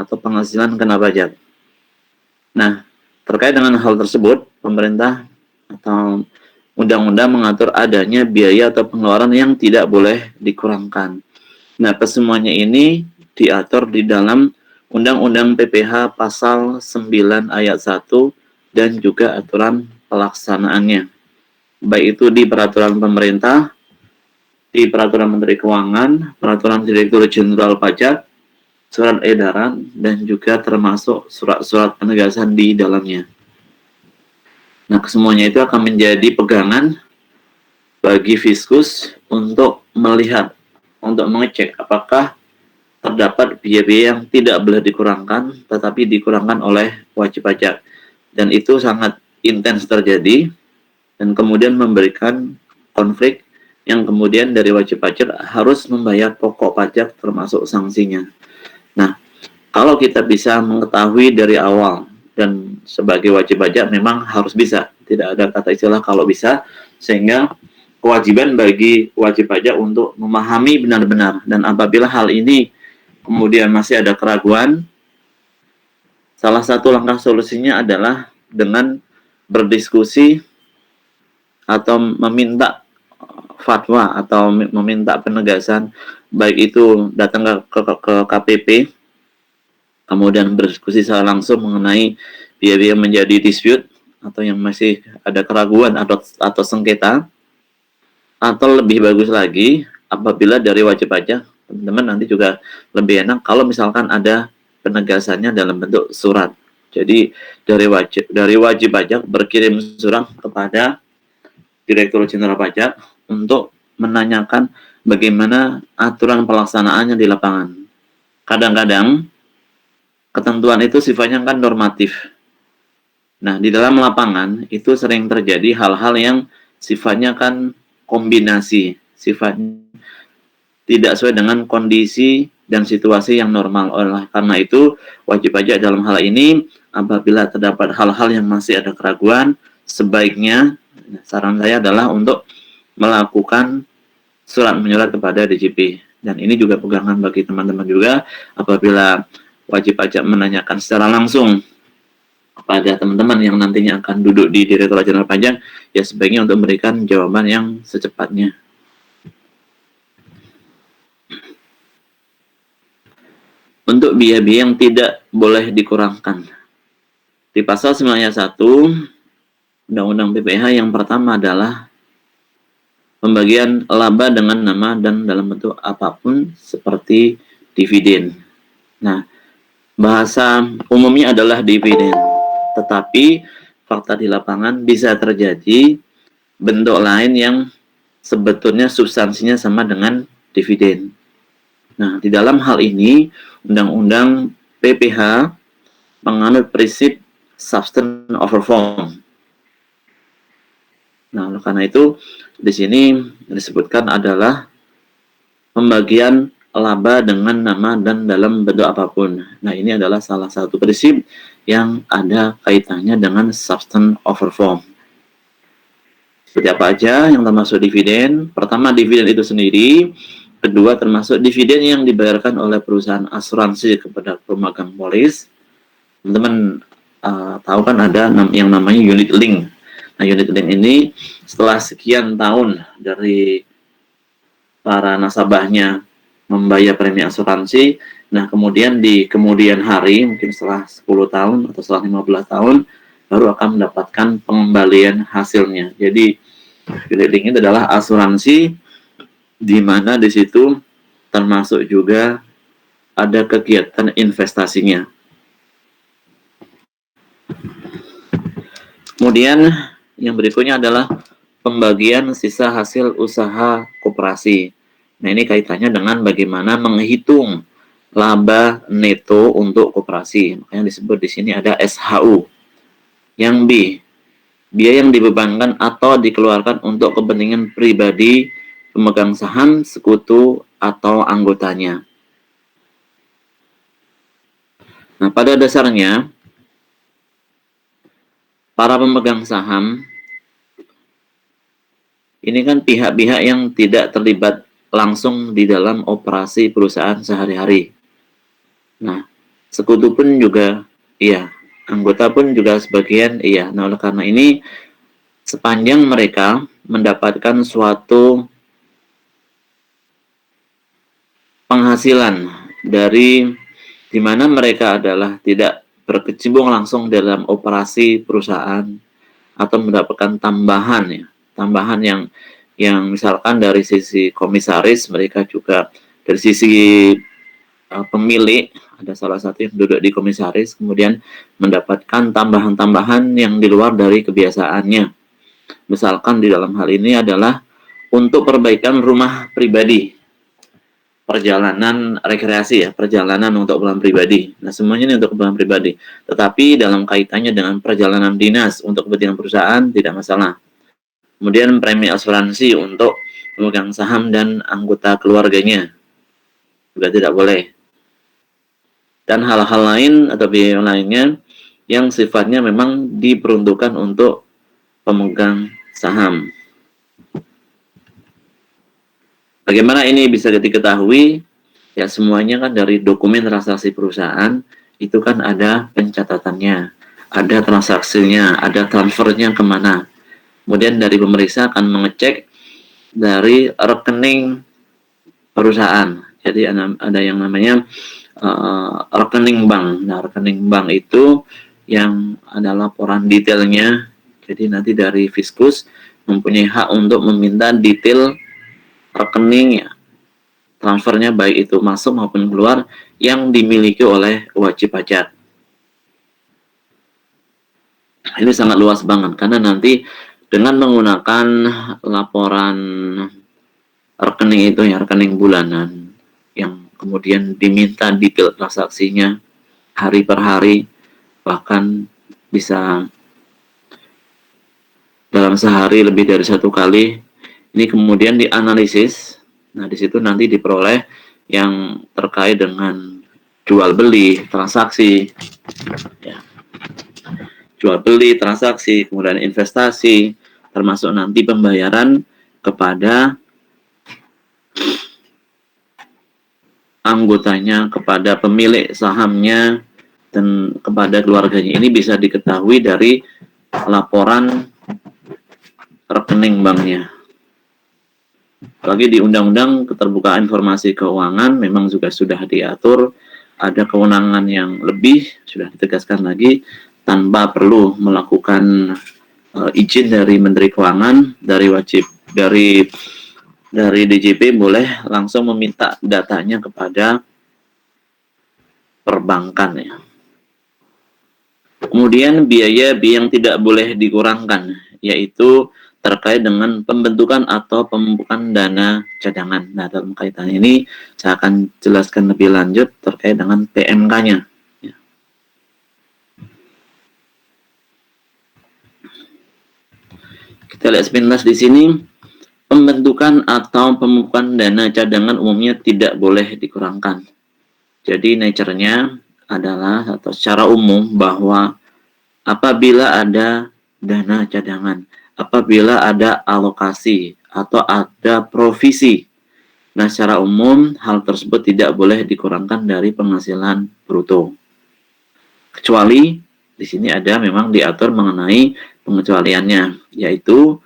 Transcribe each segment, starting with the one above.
atau penghasilan kena pajak. Nah, terkait dengan hal tersebut, pemerintah atau undang-undang mengatur adanya biaya atau pengeluaran yang tidak boleh dikurangkan. Nah, kesemuanya ini diatur di dalam Undang-Undang PPH pasal 9 ayat 1 dan juga aturan pelaksanaannya. Baik itu di peraturan pemerintah, di peraturan Menteri Keuangan, peraturan Direktur Jenderal Pajak, surat edaran, dan juga termasuk surat-surat penegasan di dalamnya. Nah, kesemuanya itu akan menjadi pegangan bagi Fiskus untuk melihat, untuk mengecek apakah terdapat biaya-biaya yang tidak boleh dikurangkan, tetapi dikurangkan oleh wajib pajak. Dan itu sangat intens terjadi, dan kemudian memberikan konflik yang kemudian dari wajib pajak harus membayar pokok pajak termasuk sanksinya. Nah, kalau kita bisa mengetahui dari awal, dan sebagai wajib pajak memang harus bisa, tidak ada kata istilah kalau bisa, sehingga kewajiban bagi wajib pajak untuk memahami benar-benar. Dan apabila hal ini kemudian masih ada keraguan, salah satu langkah solusinya adalah dengan berdiskusi atau meminta fatwa atau meminta penegasan, baik itu datang ke KPP, kemudian berdiskusi secara langsung mengenai biaya-biaya menjadi dispute atau yang masih ada keraguan atau sengketa, atau lebih bagus lagi apabila dari wajib pajak, teman-teman nanti juga lebih enak kalau misalkan ada penegasannya dalam bentuk surat. Jadi dari wajib pajak berkirim surat kepada Direktur Jenderal Pajak untuk menanyakan bagaimana aturan pelaksanaannya di lapangan. Kadang-kadang ketentuan itu sifatnya kan normatif. Nah, di dalam lapangan itu sering terjadi hal-hal yang sifatnya kan kombinasi, sifatnya tidak sesuai dengan kondisi dan situasi yang normal. Oleh karena itu, wajib pajak dalam hal ini, apabila terdapat hal-hal yang masih ada keraguan, sebaiknya saran saya adalah untuk melakukan surat menyurat kepada DJP. Dan ini juga pegangan bagi teman-teman juga, apabila wajib pajak menanyakan secara langsung kepada teman-teman yang nantinya akan duduk di Direktorat Jenderal Pajak, ya sebaiknya untuk memberikan jawaban yang secepatnya. Untuk biaya-biaya yang tidak boleh dikurangkan, di pasal 91 Undang-Undang PPH yang pertama adalah pembagian laba dengan nama dan dalam bentuk apapun seperti dividen. Nah, bahasa umumnya adalah dividen, tetapi fakta di lapangan bisa terjadi bentuk lain yang sebetulnya substansinya sama dengan dividen. Nah, di dalam hal ini, Undang-Undang PPH menganut prinsip substance over form. Nah, oleh karena itu, di sini disebutkan adalah pembagian laba dengan nama dan dalam bentuk apapun. Nah, ini adalah salah satu prinsip yang ada kaitannya dengan substance over form. Seperti apa aja yang termasuk dividen? Pertama, dividen itu sendiri. Kedua, termasuk dividen yang dibayarkan oleh perusahaan asuransi kepada pemegang polis. Teman-teman tahu kan ada yang namanya unit link. Nah, unit link ini setelah sekian tahun dari para nasabahnya membayar premi asuransi, nah kemudian di kemudian hari, mungkin setelah 10 tahun atau setelah 15 tahun, baru akan mendapatkan pengembalian hasilnya. Jadi, unit link itu adalah asuransi di mana di situ termasuk juga ada kegiatan investasinya. Kemudian yang berikutnya adalah pembagian sisa hasil usaha koperasi. Nah, ini kaitannya dengan bagaimana menghitung laba neto untuk koperasi. Makanya disebut di sini ada SHU. Yang B, biaya yang dibebankan atau dikeluarkan untuk kepentingan pribadi pemegang saham, sekutu, atau anggotanya. Nah, pada dasarnya, para pemegang saham ini kan pihak-pihak yang tidak terlibat langsung di dalam operasi perusahaan sehari-hari. Nah, Sekutu pun juga iya, anggota pun juga sebagian iya. Nah, oleh karena ini sepanjang mereka mendapatkan suatu penghasilan dari di mana mereka adalah tidak berkecimpung langsung dalam operasi perusahaan atau mendapatkan tambahan ya, tambahan yang misalkan dari sisi komisaris mereka juga dari sisi pemilik ada salah satu yang duduk di komisaris kemudian mendapatkan tambahan-tambahan yang di luar dari kebiasaannya. Misalkan di dalam hal ini adalah untuk perbaikan rumah pribadi, perjalanan rekreasi ya, perjalanan untuk keperluan pribadi. Nah, semuanya ini untuk keperluan pribadi. Tetapi dalam kaitannya dengan perjalanan dinas untuk kepentingan perusahaan tidak masalah. Kemudian premi asuransi untuk pemegang saham dan anggota keluarganya juga tidak boleh. Dan hal-hal lain atau biaya lainnya yang sifatnya memang diperuntukkan untuk pemegang saham. Bagaimana ini bisa diketahui? Ya semuanya kan dari dokumen transaksi perusahaan itu kan ada pencatatannya, ada transaksinya, ada transfernya kemana. Kemudian dari pemeriksa akan mengecek dari rekening perusahaan. Jadi ada yang namanya rekening bank. Nah, rekening bank itu yang ada laporan detailnya. Jadi nanti dari Fiskus mempunyai hak untuk meminta detail rekeningnya, transfernya baik itu masuk maupun keluar yang dimiliki oleh wajib pajak. Ini sangat luas banget karena nanti dengan menggunakan laporan rekening itu ya, rekening bulanan yang kemudian diminta detail transaksinya hari per hari, bahkan bisa dalam sehari lebih dari satu kali. Ini kemudian dianalisis. Nah, di situ nanti diperoleh yang terkait dengan jual beli, transaksi, ya. Jual beli, transaksi, kemudian investasi, termasuk nanti pembayaran kepada anggotanya, kepada pemilik sahamnya, dan kepada keluarganya. Ini bisa diketahui dari laporan rekening banknya. Apalagi di Undang-Undang Keterbukaan Informasi Keuangan memang juga sudah diatur ada kewenangan yang lebih, sudah ditegaskan lagi tanpa perlu melakukan izin dari Menteri Keuangan, dari wajib dari DJP boleh langsung meminta datanya kepada perbankan ya. Kemudian biaya yang tidak boleh dikurangkan yaitu terkait dengan pembentukan atau pemupukan dana cadangan. Nah, dalam kaitan ini saya akan jelaskan lebih lanjut terkait dengan PMK-nya. Ya. Kita lihat sepintas di sini. Pembentukan atau pemupukan dana cadangan umumnya tidak boleh dikurangkan. Jadi nature-nya adalah atau secara umum bahwa apabila ada dana cadangan, apabila ada alokasi atau ada provisi, nah secara umum hal tersebut tidak boleh dikurangkan dari penghasilan bruto. Kecuali di sini ada memang diatur mengenai pengecualiannya, yaitu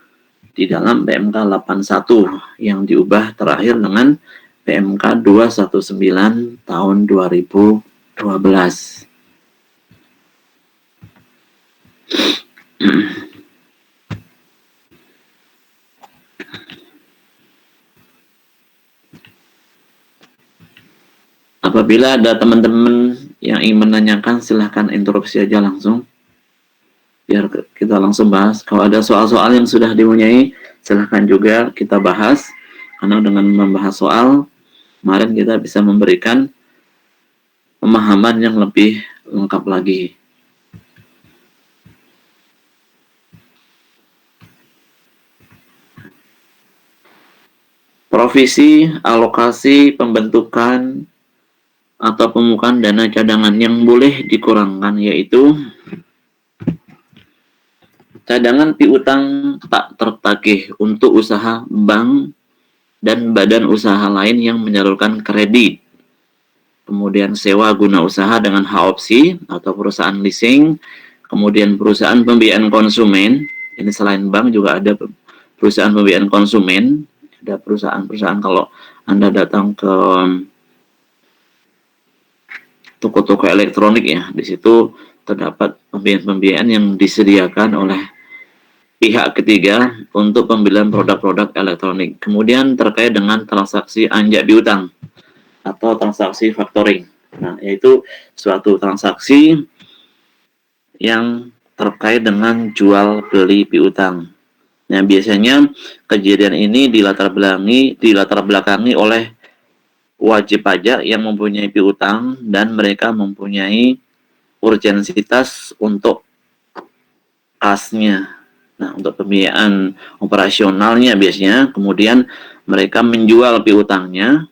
di dalam PMK 81 yang diubah terakhir dengan PMK 219 tahun 2012. Apabila ada teman-teman yang ingin menanyakan, silahkan interupsi aja langsung. Biar kita langsung bahas. Kalau ada soal-soal yang sudah dipunyai, silahkan juga kita bahas. Karena dengan membahas soal, kemarin kita bisa memberikan pemahaman yang lebih lengkap lagi. Provisi, alokasi, pembentukan, atau pemupukan dana cadangan yang boleh dikurangkan yaitu cadangan piutang tak tertagih untuk usaha bank dan badan usaha lain yang menyalurkan kredit. kemudian sewa guna usaha dengan hak opsi atau perusahaan leasing, kemudian perusahaan pembiayaan konsumen, ini selain bank juga ada perusahaan pembiayaan konsumen, ada perusahaan-perusahaan kalau Anda datang ke toko-toko elektronik ya, di situ terdapat pembiayaan-pembiayaan yang disediakan oleh pihak ketiga untuk pembelian produk-produk elektronik. Kemudian terkait dengan transaksi anjak piutang atau transaksi factoring. Nah, yaitu suatu transaksi yang terkait dengan jual beli piutang. Nah, biasanya kejadian ini dilatar belakangi oleh wajib pajak yang mempunyai piutang dan mereka mempunyai urgensitas untuk kasnya. Nah, untuk pembiayaan operasionalnya biasanya kemudian mereka menjual piutangnya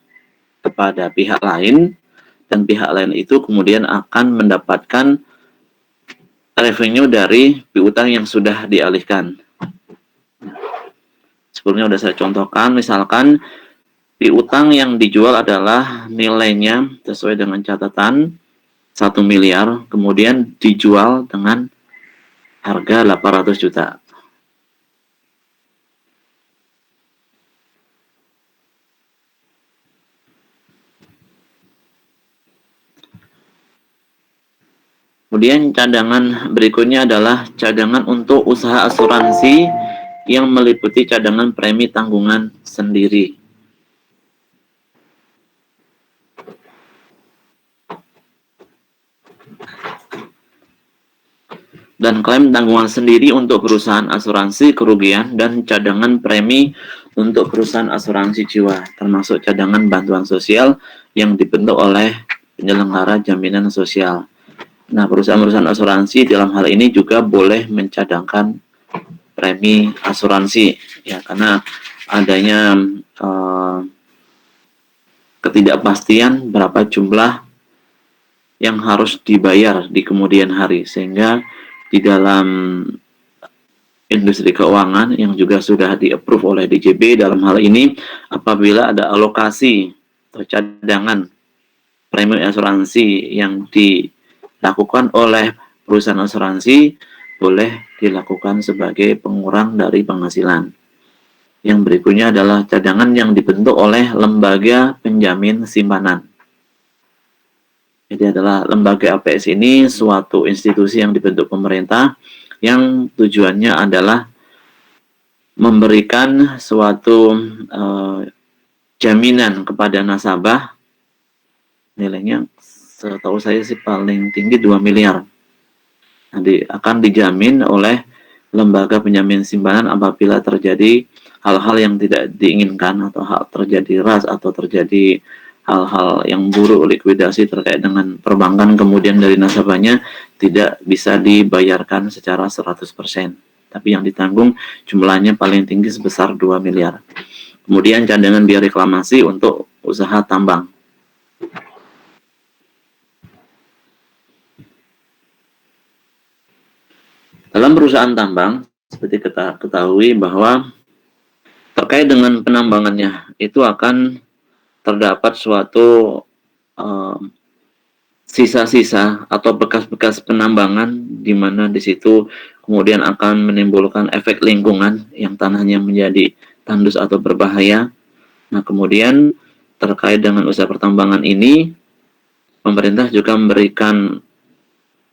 kepada pihak lain dan pihak lain itu kemudian akan mendapatkan revenue dari piutang yang sudah dialihkan. Sebelumnya sudah saya contohkan, misalkan piutang yang dijual adalah nilainya sesuai dengan catatan 1 miliar, kemudian dijual dengan harga 800 juta. Kemudian cadangan berikutnya adalah cadangan untuk usaha asuransi yang meliputi cadangan premi tanggungan sendiri. Dan klaim tanggungan sendiri untuk perusahaan asuransi kerugian dan cadangan premi untuk perusahaan asuransi jiwa, termasuk cadangan bantuan sosial yang dibentuk oleh penyelenggara jaminan sosial. Nah, perusahaan-perusahaan asuransi dalam hal ini juga boleh mencadangkan premi asuransi, ya, karena adanya ketidakpastian berapa jumlah yang harus dibayar di kemudian hari, sehingga di dalam industri keuangan yang juga sudah di-approve oleh DJB dalam hal ini, apabila ada alokasi atau cadangan premi asuransi yang dilakukan oleh perusahaan asuransi, boleh dilakukan sebagai pengurang dari penghasilan. Yang berikutnya adalah cadangan yang dibentuk oleh lembaga penjamin simpanan. Jadi adalah lembaga APS ini suatu institusi yang dibentuk pemerintah yang tujuannya adalah memberikan suatu jaminan kepada nasabah, nilainya setahu saya sih paling tinggi 2 miliar. Nanti akan dijamin oleh lembaga penjamin simpanan apabila terjadi hal-hal yang tidak diinginkan atau terjadi ras atau terjadi hal-hal yang buruk, likuidasi terkait dengan perbankan, kemudian dari nasabahnya tidak bisa dibayarkan secara 100%. Tapi yang ditanggung jumlahnya paling tinggi sebesar 2 miliar. Kemudian cadangan biaya reklamasi untuk usaha tambang. Dalam perusahaan tambang, seperti kita ketahui bahwa terkait dengan penambangannya, itu akan terdapat suatu sisa-sisa atau bekas-bekas penambangan, di mana di situ kemudian akan menimbulkan efek lingkungan yang tanahnya menjadi tandus atau berbahaya. Nah, kemudian terkait dengan usaha pertambangan ini, pemerintah juga memberikan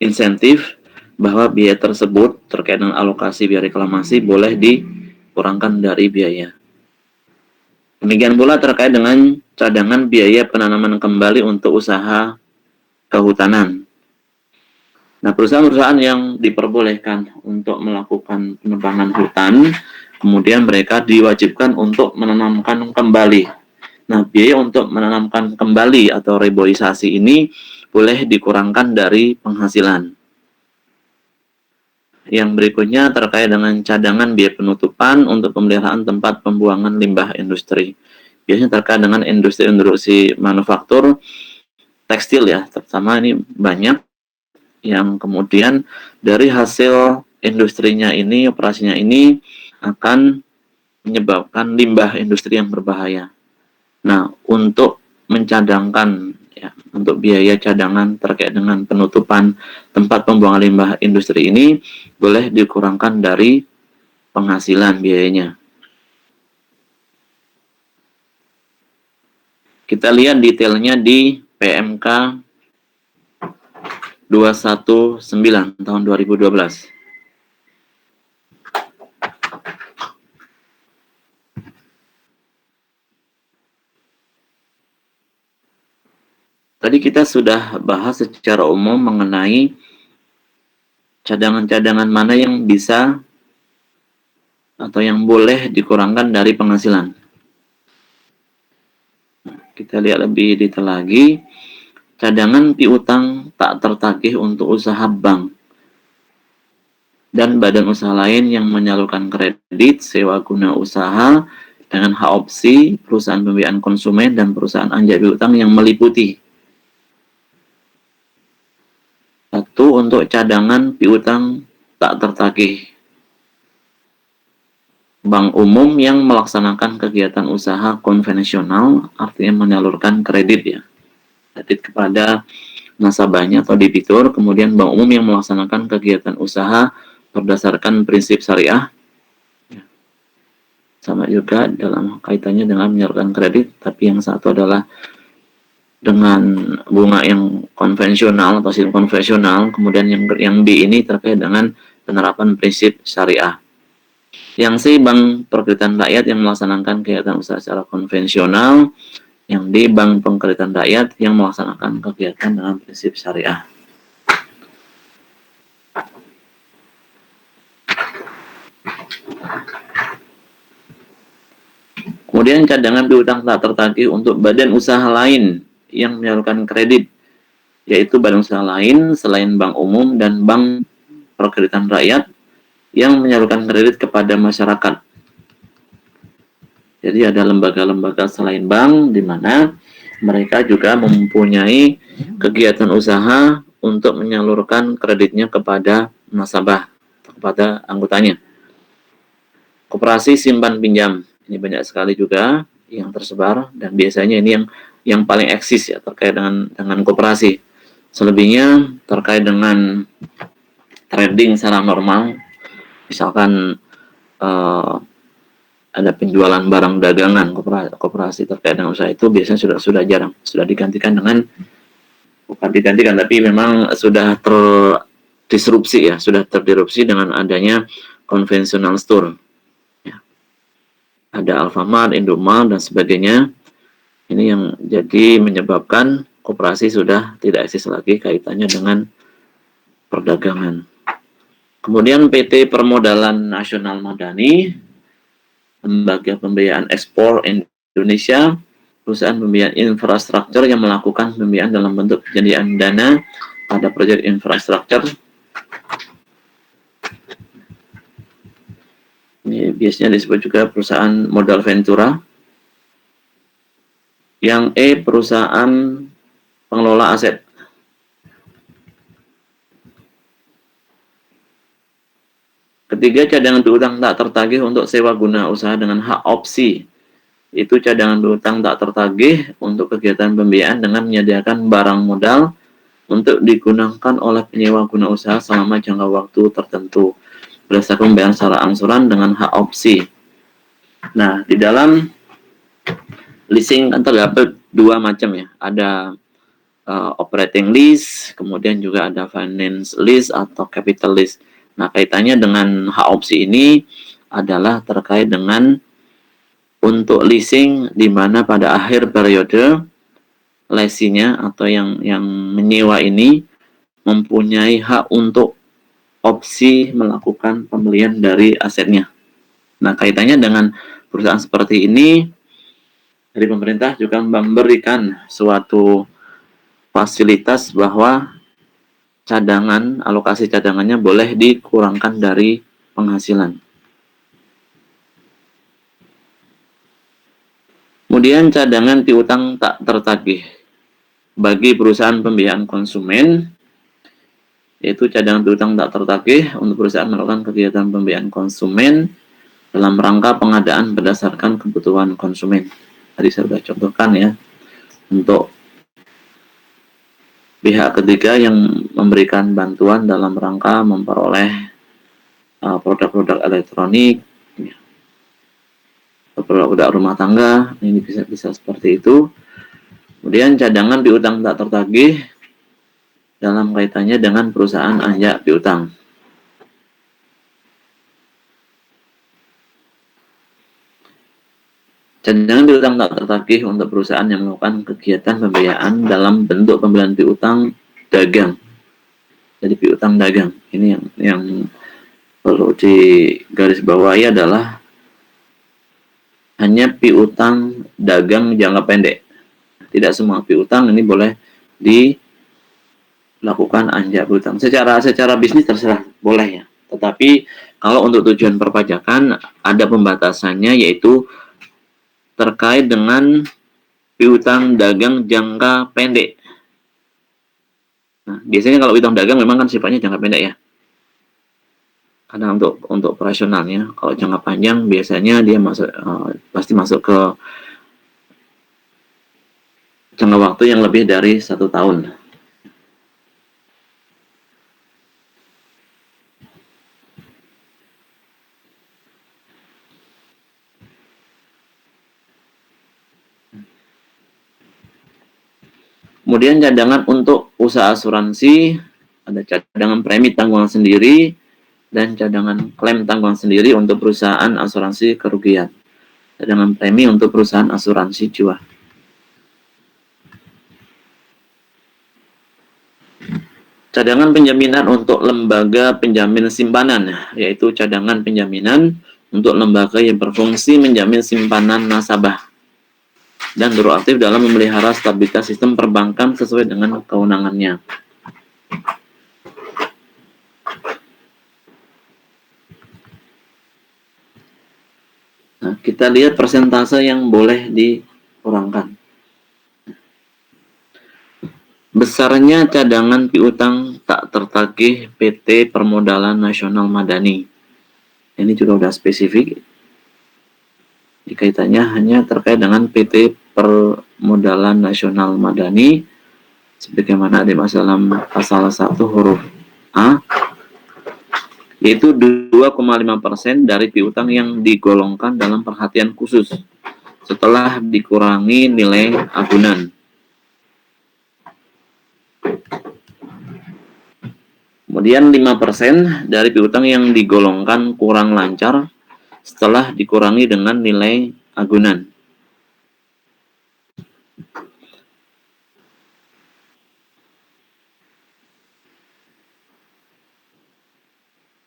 insentif bahwa biaya tersebut terkait dengan alokasi biaya reklamasi boleh dikurangkan dari biaya. Demikian pula terkait dengan cadangan biaya penanaman kembali untuk usaha kehutanan. Nah, perusahaan-perusahaan yang diperbolehkan untuk melakukan penebangan hutan, kemudian mereka diwajibkan untuk menanamkan kembali. Nah, biaya untuk menanamkan kembali atau reboisasi ini boleh dikurangkan dari penghasilan. Yang berikutnya terkait dengan cadangan biaya penutupan untuk pemeliharaan tempat pembuangan limbah industri. Biasanya terkait dengan industri manufaktur tekstil ya, terutama ini banyak yang kemudian dari hasil industrinya ini, operasinya ini akan menyebabkan limbah industri yang berbahaya. Nah, untuk mencadangkan ya, untuk biaya cadangan terkait dengan penutupan tempat pembuangan limbah industri ini boleh dikurangkan dari penghasilan biayanya. Kita lihat detailnya di PMK 219 tahun 2012. Tadi kita sudah bahas secara umum mengenai cadangan-cadangan mana yang bisa atau yang boleh dikurangkan dari penghasilan. Kita lihat lebih detail lagi. Cadangan piutang tak tertagih untuk usaha bank dan badan usaha lain yang menyalurkan kredit sewa guna usaha dengan hak opsi, perusahaan pembiayaan konsumen, dan perusahaan anjay piutang yang meliputi. Satu, untuk cadangan piutang tak tertagih. Bank umum yang melaksanakan kegiatan usaha konvensional, artinya menyalurkan kredit ya. Kredit kepada nasabahnya atau debitur, kemudian bank umum yang melaksanakan kegiatan usaha berdasarkan prinsip syariah. Sama juga dalam kaitannya dengan menyalurkan kredit, tapi yang satu adalah dengan bunga yang konvensional atau sistem konvensional, kemudian yang B ini terkait dengan penerapan prinsip syariah. Yang C, bank perkreditan rakyat yang melaksanakan kegiatan usaha secara konvensional. Yang D, bank perkreditan rakyat yang melaksanakan kegiatan dengan prinsip syariah. Kemudian cadangan piutang tak tertagih untuk badan usaha lain yang menyalurkan kredit, yaitu badan usaha lain selain bank umum dan bank perkreditan rakyat yang menyalurkan kredit kepada masyarakat. Jadi ada lembaga-lembaga selain bank di mana mereka juga mempunyai kegiatan usaha untuk menyalurkan kreditnya kepada nasabah, kepada anggotanya. Koperasi simpan pinjam, ini banyak sekali juga yang tersebar dan biasanya ini yang paling eksis ya terkait dengan koperasi. Selebihnya terkait dengan trading secara normal, misalkan ada penjualan barang dagangan koperasi terkait dengan usaha itu biasanya sudah jarang, sudah digantikan dengan bukan digantikan tapi memang sudah terdisrupsi ya, sudah terdisrupsi dengan adanya konvensional store. Ya. Ada Alfamart, Indomart dan sebagainya. Ini yang jadi menyebabkan koperasi sudah tidak eksis lagi kaitannya dengan perdagangan. Kemudian PT Permodalan Nasional Madani, Lembaga Pembiayaan Ekspor Indonesia, perusahaan pembiayaan infrastruktur yang melakukan pembiayaan dalam bentuk penyediaan dana pada proyek infrastruktur. Ini biasanya disebut juga perusahaan modal ventura. Yang E, perusahaan pengelola aset. Ketiga, cadangan piutang tak tertagih untuk sewa guna usaha dengan hak opsi. Itu cadangan piutang tak tertagih untuk kegiatan pembiayaan dengan menyediakan barang modal untuk digunakan oleh penyewa guna usaha selama jangka waktu tertentu berdasarkan pembayaran secara angsuran dengan hak opsi. Nah, di dalam leasing kan terdapat dua macam ya. Ada operating lease, kemudian juga ada finance lease atau capital lease. Nah, kaitannya dengan hak opsi ini adalah terkait dengan untuk leasing di mana pada akhir periode lesinya atau yang menyewa ini mempunyai hak untuk opsi melakukan pembelian dari asetnya. Nah, kaitannya dengan perusahaan seperti ini, dari pemerintah juga memberikan suatu fasilitas bahwa cadangan, alokasi cadangannya boleh dikurangkan dari penghasilan. Kemudian cadangan piutang tak tertagih bagi perusahaan pembiayaan konsumen, yaitu cadangan piutang tak tertagih untuk perusahaan melakukan kegiatan pembiayaan konsumen dalam rangka pengadaan berdasarkan kebutuhan konsumen. Tadi saya sudah contohkan ya, untuk pihak ketiga yang memberikan bantuan dalam rangka memperoleh produk-produk elektronik, produk-produk rumah tangga, ini bisa seperti itu. Kemudian cadangan piutang tak tertagih dalam kaitannya dengan perusahaan anjak piutang. Cadangan piutang tak tertagih untuk perusahaan yang melakukan kegiatan pembiayaan dalam bentuk pembelian piutang dagang. Jadi piutang dagang. Ini yang perlu digarisbawahi adalah hanya piutang dagang jangka pendek. Tidak semua piutang ini boleh dilakukan anjak piutang. Secara bisnis terserah, boleh ya. Tetapi kalau untuk tujuan perpajakan ada pembatasannya, yaitu terkait dengan piutang dagang jangka pendek. Nah, biasanya kalau piutang dagang memang kan sifatnya jangka pendek ya. Karena untuk operasionalnya, kalau jangka panjang biasanya dia pasti masuk ke jangka waktu yang lebih dari 1 tahun. Kemudian cadangan untuk usaha asuransi, ada cadangan premi tanggungan sendiri, dan cadangan klaim tanggungan sendiri untuk perusahaan asuransi kerugian. Cadangan premi untuk perusahaan asuransi jiwa. Cadangan penjaminan untuk lembaga penjamin simpanan, yaitu cadangan penjaminan untuk lembaga yang berfungsi menjamin simpanan nasabah dan beraktif dalam memelihara stabilitas sistem perbankan sesuai dengan kewenangannya. Nah, kita lihat persentase yang boleh dikurangkan. Besarnya cadangan piutang tak tertagih PT Permodalan Nasional Madani. Ini juga sudah spesifik. Kaitannya hanya terkait dengan PT Permodalan Nasional Madani sebagaimana dimaksud dalam pasal 1 huruf A, yaitu 2,5% dari piutang yang digolongkan dalam perhatian khusus setelah dikurangi nilai agunan. Kemudian 5% dari piutang yang digolongkan kurang lancar setelah dikurangi dengan nilai agunan.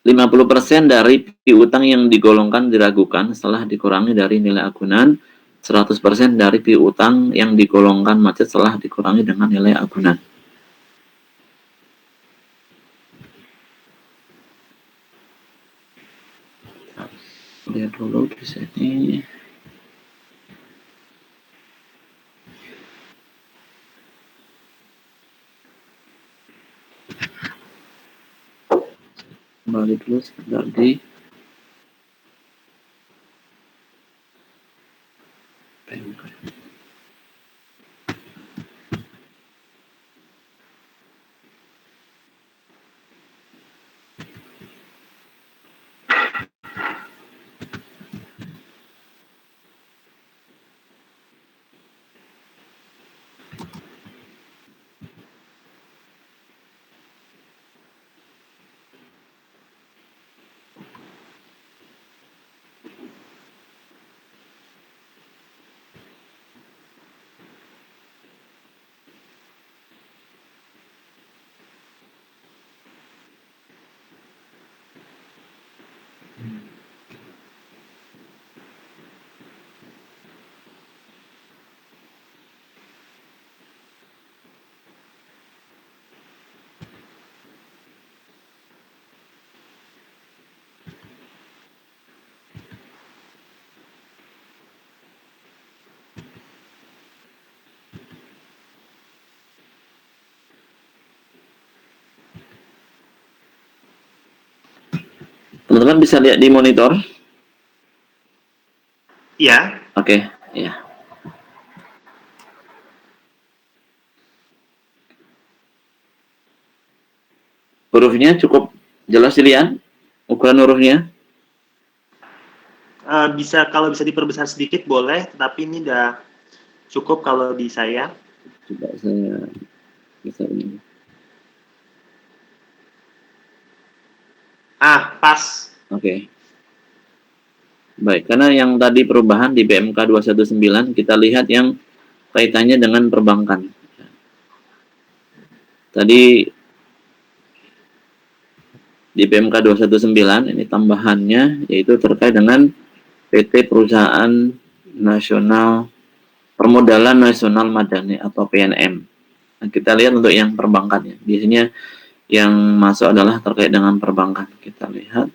%50 dari piutang yang digolongkan diragukan setelah dikurangi dari nilai agunan. 100% dari piutang yang digolongkan macet setelah dikurangi dengan nilai agunan. Lihat dulu di sini. Kembali dulu sebentar di PMK. Teman-teman bisa lihat di monitor? Iya. Oke, ya. Hurufnya cukup jelas dilihat? Ukuran hurufnya? Bisa, kalau bisa diperbesar sedikit boleh, tetapi ini udah cukup kalau di saya. Coba saya besar ini. Pas. Oke. Baik, karena yang tadi perubahan di PMK 219 kita lihat yang kaitannya dengan perbankan. Tadi di PMK 219 ini tambahannya yaitu terkait dengan PT Perusahaan Nasional Permodalan Nasional Madani atau PNM. Nah, kita lihat untuk yang perbankannya. Biasanya yang masuk adalah terkait dengan perbankan. Kita lihat.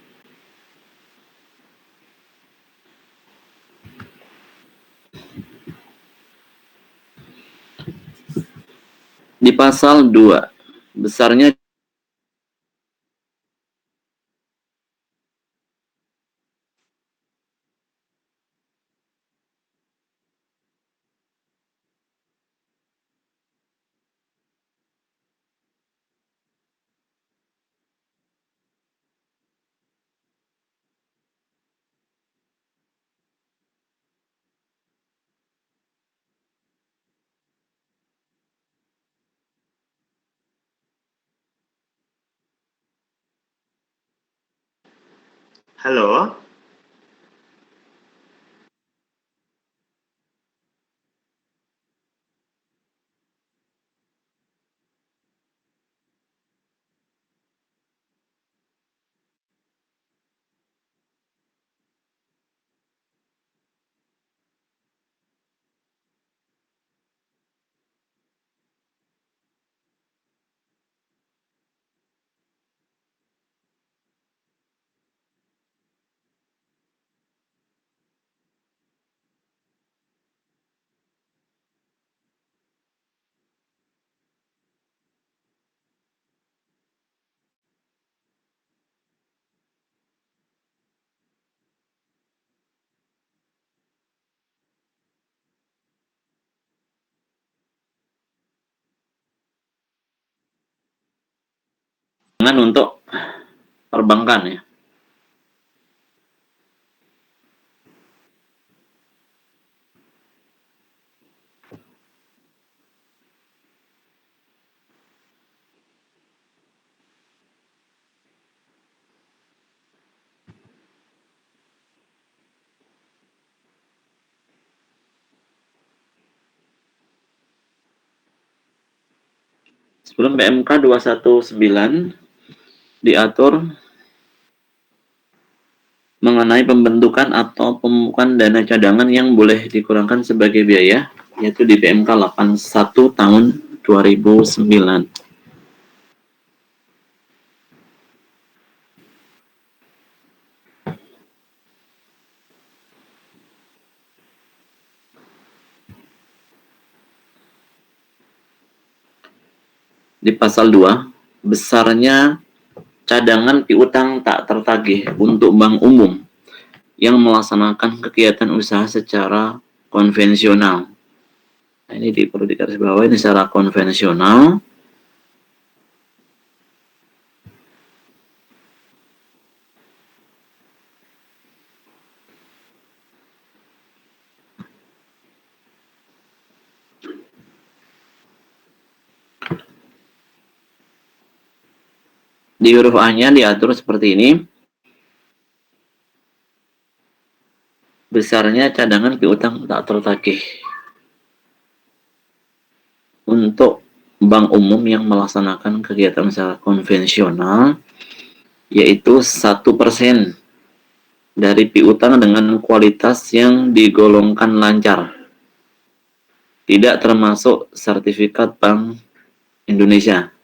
Di pasal 2, besarnya Halo? untuk perbankan ya. Sebelum PMK 219 diatur mengenai pembentukan atau pemupukan dana cadangan yang boleh dikurangkan sebagai biaya, yaitu di PMK 81 tahun 2009. Di pasal 2, besarnya cadangan piutang tak tertagih untuk bank umum yang melaksanakan kegiatan usaha secara konvensional. Nah, ini perlu digarisbawahi secara konvensional. Di huruf A-nya diatur seperti ini. Besarnya cadangan piutang tak tertagih untuk bank umum yang melaksanakan kegiatan usaha konvensional, yaitu 1% dari piutang dengan kualitas yang digolongkan lancar, tidak termasuk sertifikat Bank Indonesia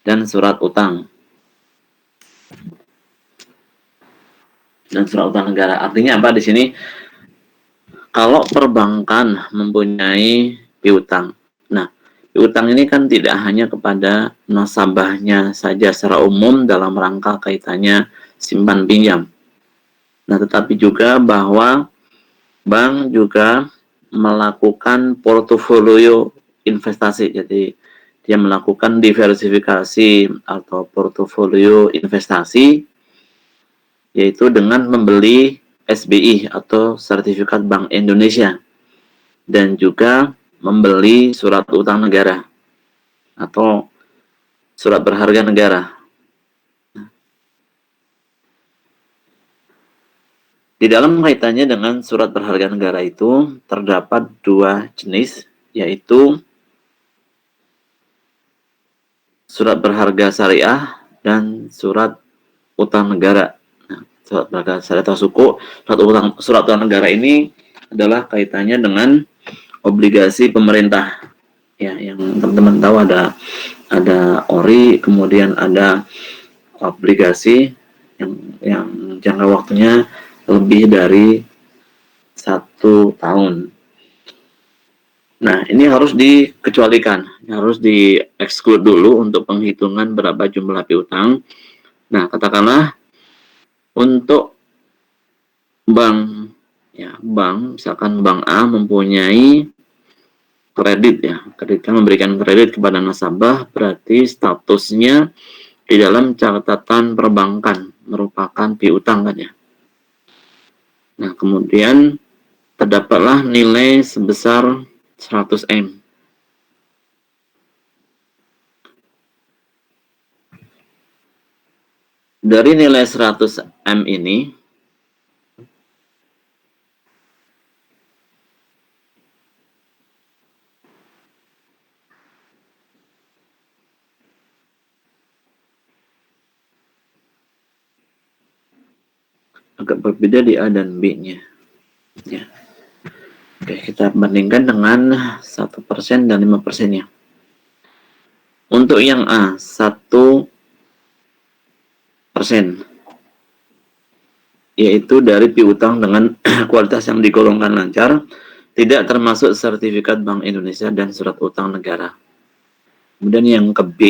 dan surat utang negara. Artinya apa di sini? Kalau perbankan mempunyai piutang, nah piutang ini kan tidak hanya kepada nasabahnya saja secara umum dalam rangka kaitannya simpan pinjam. Nah, tetapi juga bahwa bank juga melakukan portofolio investasi. Jadi dia melakukan diversifikasi atau portofolio investasi, yaitu dengan membeli SBI atau Sertifikat Bank Indonesia, dan juga membeli surat utang negara atau surat berharga negara. Di dalam kaitannya dengan surat berharga negara itu terdapat dua jenis, yaitu surat berharga syariah dan surat utang negara. Nah, surat berharga syariah atau suku, surat utang negara ini adalah kaitannya dengan obligasi pemerintah. Ya, yang teman-teman tahu ada ORI, kemudian ada obligasi yang jangka waktunya lebih dari 1 tahun. Nah, ini harus dikecualikan, harus di-exclude dulu untuk penghitungan berapa jumlah piutang. Nah, katakanlah untuk bank, misalkan bank A mempunyai kredit, memberikan kredit kepada nasabah, berarti statusnya di dalam catatan perbankan merupakan piutang kan ya. Nah, kemudian terdapatlah nilai sebesar 100M. Dari nilai 100M ini, agak berbeda di A dan B-nya. Ya. Oke, kita bandingkan dengan 1% dan 5%-nya. Untuk yang A, 1%, yaitu dari piutang dengan kualitas yang digolongkan lancar, tidak termasuk sertifikat Bank Indonesia dan surat utang negara. Kemudian yang ke B,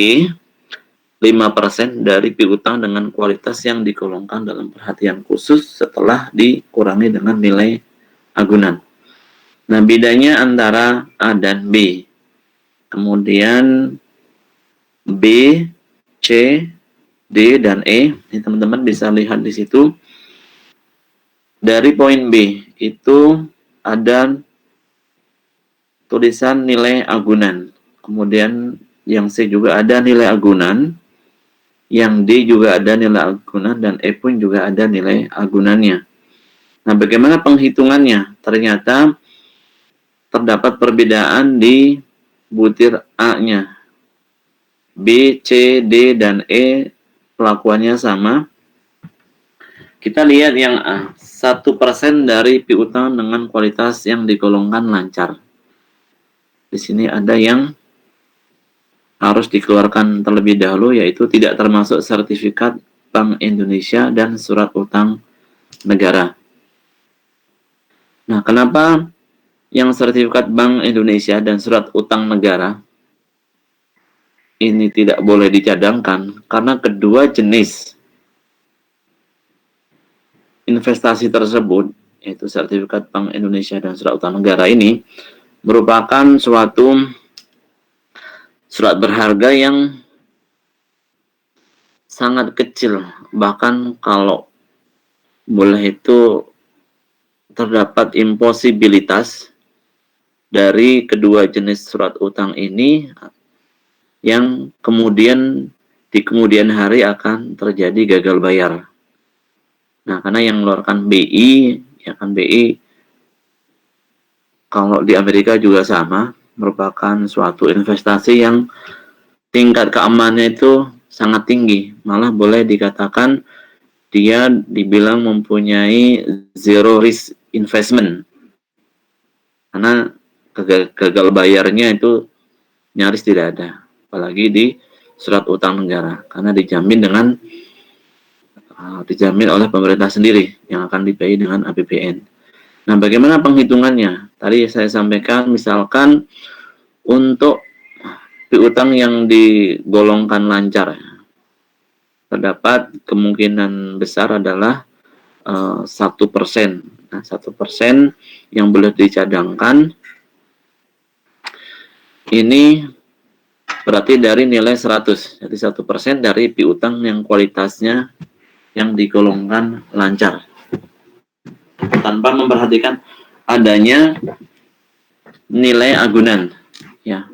5% dari piutang dengan kualitas yang digolongkan dalam perhatian khusus setelah dikurangi dengan nilai agunan. Nah, bedanya antara A dan B. Kemudian B, C, D, dan E. Ini teman-teman bisa lihat di situ. Dari poin B itu ada tulisan nilai agunan. Kemudian yang C juga ada nilai agunan. Yang D juga ada nilai agunan, dan E pun juga ada nilai agunannya. Nah, bagaimana penghitungannya? Ternyata terdapat perbedaan di butir A-nya. B, C, D, dan E pelakuannya sama. Kita lihat yang A, 1% dari piutang dengan kualitas yang digolongkan lancar. Di sini ada yang harus dikeluarkan terlebih dahulu, yaitu tidak termasuk sertifikat Bank Indonesia dan surat utang negara. Nah, kenapa yang sertifikat Bank Indonesia dan surat utang negara ini tidak boleh dicadangkan? Karena kedua jenis investasi tersebut, yaitu sertifikat Bank Indonesia dan surat utang negara ini, merupakan suatu surat berharga yang sangat kecil. Bahkan kalau boleh itu terdapat imposibilitas dari kedua jenis surat utang ini yang kemudian di kemudian hari akan terjadi gagal bayar. Nah, karena yang mengeluarkan BI, BI kalau di Amerika juga sama, merupakan suatu investasi yang tingkat keamanannya itu sangat tinggi. Malah boleh dikatakan dia dibilang mempunyai zero risk investment. Karena gagal bayarnya itu nyaris tidak ada, apalagi di surat utang negara, karena dijamin oleh pemerintah sendiri yang akan dibayar dengan APBN. Nah, bagaimana penghitungannya? Tadi saya sampaikan, misalkan untuk piutang yang digolongkan lancar, terdapat kemungkinan besar adalah 1%. Nah, 1% yang boleh dicadangkan ini berarti dari nilai 100. Jadi 1% dari piutang yang kualitasnya yang digolongkan lancar. Tanpa memperhatikan adanya nilai agunan. Ya.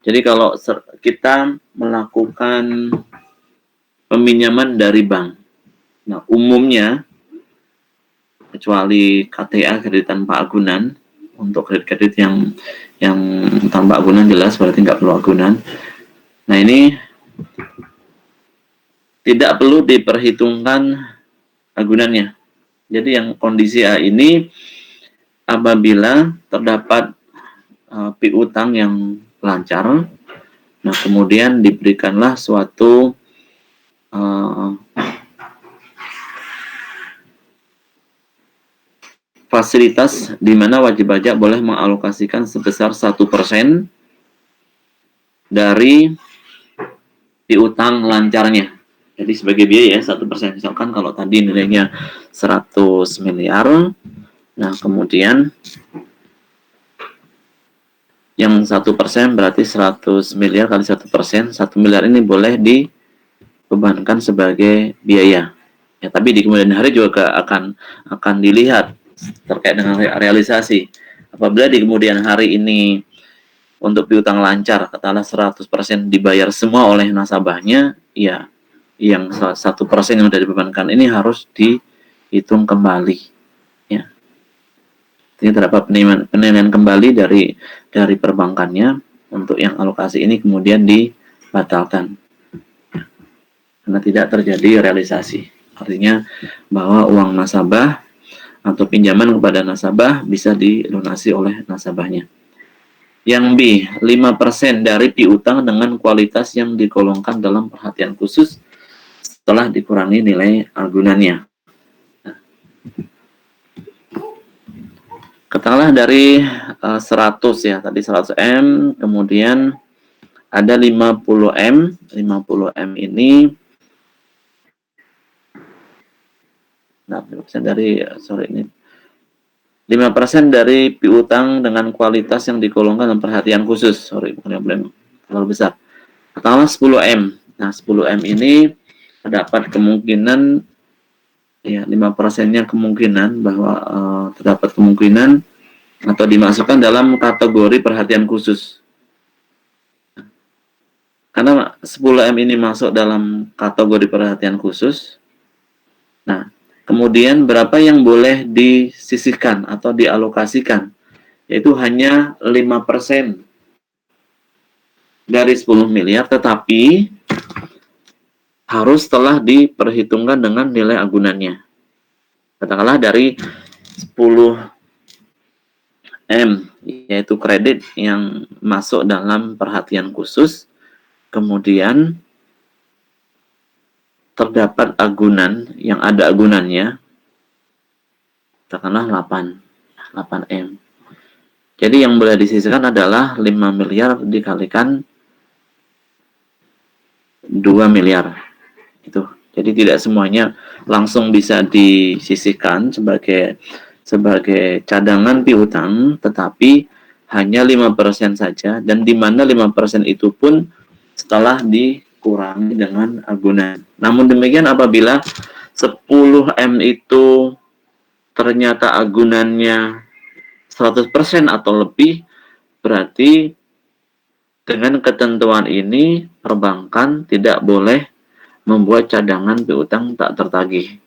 Jadi kalau kita melakukan peminjaman dari bank, nah umumnya kecuali KTA, kredit tanpa agunan, untuk kredit-kredit yang tanpa agunan jelas berarti nggak perlu agunan. Nah ini tidak perlu diperhitungkan agunannya. Jadi yang kondisi A ini apabila terdapat piutang yang lancar, nah kemudian diberikanlah suatu fasilitas di mana wajib pajak boleh mengalokasikan sebesar 1% dari piutang lancarnya. Jadi sebagai biaya 1%. Misalkan kalau tadi nilainya 100 miliar, nah kemudian yang 1% berarti 100 miliar kali 1%, 1 miliar ini boleh dibebankan sebagai biaya. Ya, tapi di kemudian hari juga akan dilihat terkait dengan realisasi. Apabila di kemudian hari ini untuk piutang lancar, katakanlah 100% dibayar semua oleh nasabahnya, ya yang 1% yang sudah dibebankan ini harus dihitung kembali. Ya. Jadi terdapat penilaian kembali dari perbankannya untuk yang alokasi ini kemudian dibatalkan. Karena tidak terjadi realisasi. Artinya bahwa uang nasabah atau pinjaman kepada nasabah bisa dilunasi oleh nasabahnya. Yang B, 5% dari piutang dengan kualitas yang digolongkan dalam perhatian khusus setelah dikurangi nilai agunannya. Katakanlah dari 100 ya, tadi 100 M, kemudian ada 50 M. 50 M ini nah, 5% dari 5% dari piutang dengan kualitas yang digolongkan dalam perhatian khusus. Bukan yang boleh terlalu besar. Katakanlah 10 M. Nah, 10 M ini terdapat kemungkinan ya 5%-nya kemungkinan bahwa terdapat kemungkinan atau dimasukkan dalam kategori perhatian khusus. Karena 10 M ini masuk dalam kategori perhatian khusus. Nah, kemudian berapa yang boleh disisihkan atau dialokasikan? Yaitu hanya 5% dari 10 miliar, tetapi harus telah diperhitungkan dengan nilai agunannya. Katakanlah dari 10 M, yaitu kredit yang masuk dalam perhatian khusus, kemudian terdapat agunan yang ada agunannya, katakanlah 8 M. Jadi yang boleh disisihkan adalah 5 miliar dikalikan 2 miliar. Itu. Jadi tidak semuanya langsung bisa disisihkan sebagai cadangan piutang, tetapi hanya 5% saja, dan di mana 5% itu pun setelah dikurangi dengan agunan. Namun demikian apabila 10 M itu ternyata agunannya 100% atau lebih, berarti dengan ketentuan ini perbankan tidak boleh membuat cadangan piutang tak tertagih.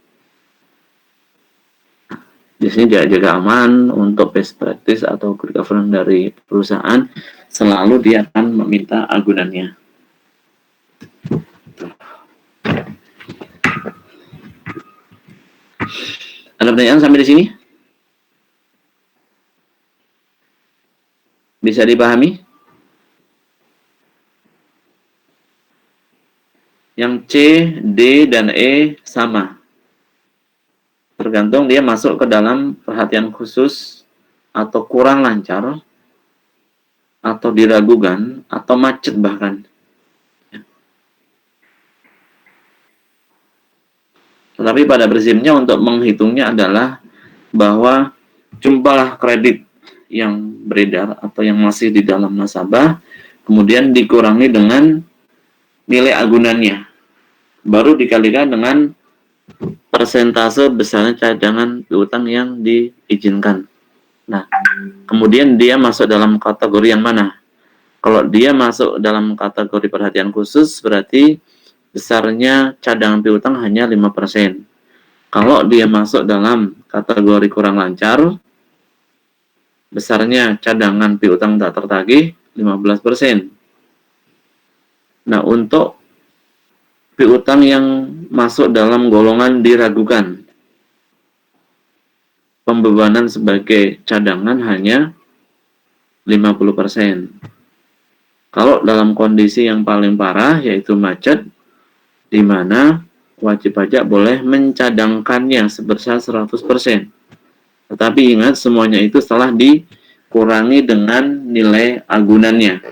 Di sini jaga aman untuk best practice atau good governance dari perusahaan, selalu dia akan meminta agunannya. Ada pertanyaan sampai di sini? Bisa dipahami? Yang C, D, dan E sama. Tergantung dia masuk ke dalam perhatian khusus atau kurang lancar, atau diragukan, atau macet bahkan. Tetapi pada prinsipnya untuk menghitungnya adalah bahwa jumlah kredit yang beredar atau yang masih di dalam nasabah kemudian dikurangi dengan nilai agunannya, baru dikalikan dengan persentase besarnya cadangan piutang yang diizinkan. Nah, kemudian dia masuk dalam kategori yang mana? Kalau dia masuk dalam kategori perhatian khusus, berarti besarnya cadangan piutang hanya 5%. Kalau dia masuk dalam kategori kurang lancar, besarnya cadangan piutang tak tertagih 15%. Nah, untuk piutang yang masuk dalam golongan diragukan, pembebanan sebagai cadangan hanya 50%. Kalau dalam kondisi yang paling parah, yaitu macet, di mana wajib pajak boleh mencadangkannya sebesar 100%. Tetapi ingat, semuanya itu setelah dikurangi dengan nilai agunannya.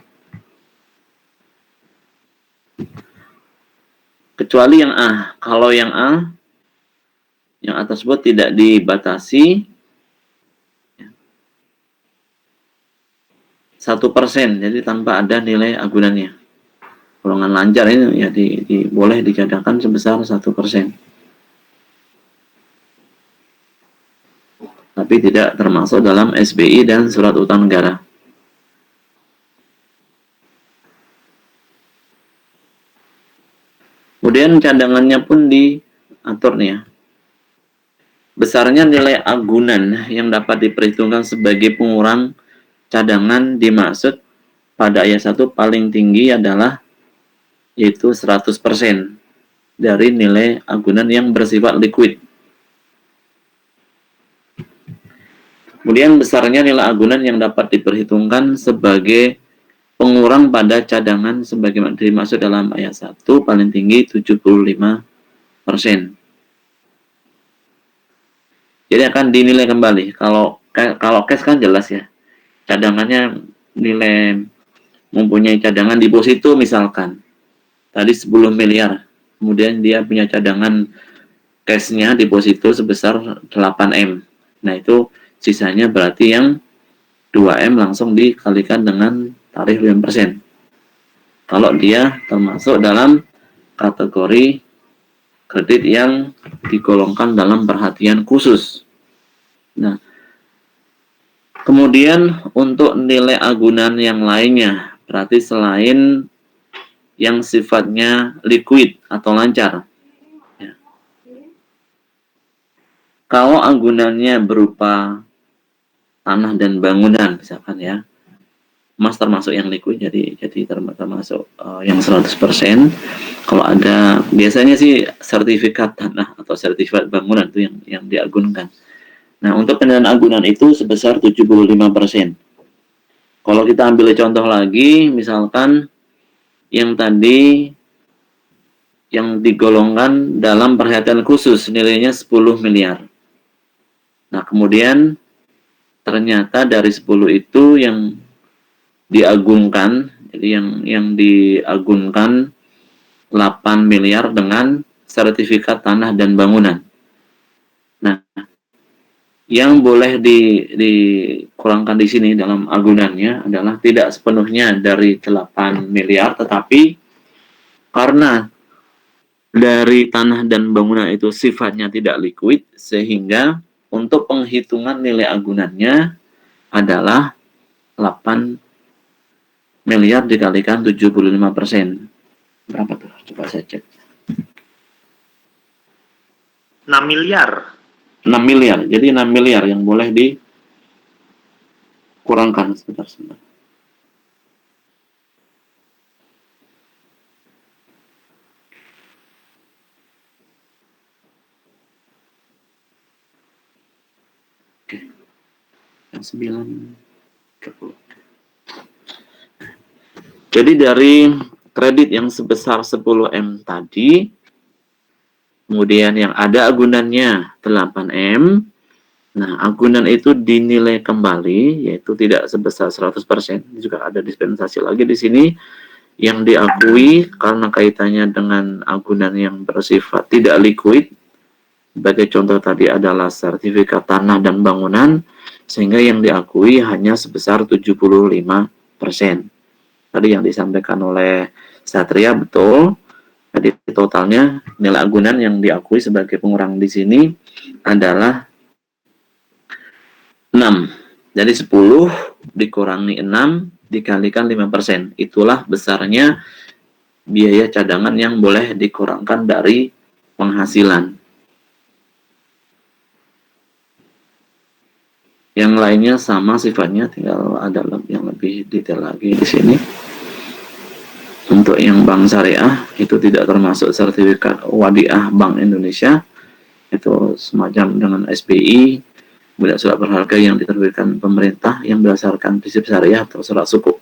Kecuali yang A. Kalau yang A, yang A tersebut tidak dibatasi 1%, jadi tanpa ada nilai agunannya. Golongan lancar ini ya boleh dicadangkan sebesar 1%. Tapi tidak termasuk dalam SBI dan surat utang negara. Kemudian cadangannya pun diatur nih ya. Besarnya nilai agunan yang dapat diperhitungkan sebagai pengurang cadangan dimaksud pada ayat 1 paling tinggi adalah yaitu 100% dari nilai agunan yang bersifat liquid. Kemudian besarnya nilai agunan yang dapat diperhitungkan sebagai pengurang pada cadangan sebagaimana dimaksud dalam ayat 1 paling tinggi 75%. Jadi akan dinilai kembali. Kalau cash kan jelas ya. Cadangannya nilai mempunyai cadangan deposito misalkan. Tadi 10 miliar. Kemudian dia punya cadangan cashnya deposito sebesar 8M. Nah itu sisanya berarti yang 2M langsung dikalikan dengan tarif 5%. Kalau dia termasuk dalam kategori kredit yang digolongkan dalam perhatian khusus. Nah, kemudian untuk nilai agunan yang lainnya, berarti selain yang sifatnya liquid atau lancar. Ya. Kalau agunannya berupa tanah dan bangunan, misalkan ya, emas termasuk yang liquid, jadi termasuk yang 100%. Kalau ada, biasanya sih sertifikat tanah atau sertifikat bangunan itu yang diagunkan. Nah, untuk pendanaan agunan itu sebesar 75%. Kalau kita ambil contoh lagi, misalkan yang tadi yang digolongkan dalam perhatian khusus nilainya 10 miliar. Nah, kemudian ternyata dari 10 itu yang diagunkan, jadi yang diagunkan 8 miliar dengan sertifikat tanah dan bangunan. Nah, yang boleh dikurangkan di sini dalam agunannya adalah tidak sepenuhnya dari 8 miliar, tetapi karena dari tanah dan bangunan itu sifatnya tidak liquid, sehingga untuk penghitungan nilai agunannya adalah 8 miliar dikalikan 75%. Berapa tuh? Coba saya cek. 6 miliar. 6 miliar. Jadi 6 miliar yang boleh dikurangkan. Sebentar. Oke. Yang 9. Jadi dari kredit yang sebesar 10M tadi, kemudian yang ada agunannya 8M, nah agunan itu dinilai kembali, yaitu tidak sebesar 100%, juga ada dispensasi lagi di sini, yang diakui karena kaitannya dengan agunan yang bersifat tidak liquid, sebagai contoh tadi adalah sertifikat tanah dan bangunan, sehingga yang diakui hanya sebesar 75%. Tadi yang disampaikan oleh Satria betul. Jadi totalnya nilai agunan yang diakui sebagai pengurang di sini adalah 6. Jadi 10 dikurangi 6 dikalikan 5%. Itulah besarnya biaya cadangan yang boleh dikurangkan dari penghasilan. Yang lainnya sama sifatnya, tinggal ada yang lebih detail lagi di sini. Untuk yang bank syariah itu tidak termasuk sertifikat wadiah Bank Indonesia, itu semacam dengan SBI, kemudian surat berharga yang diterbitkan pemerintah yang berdasarkan prinsip syariah atau surat sukuk.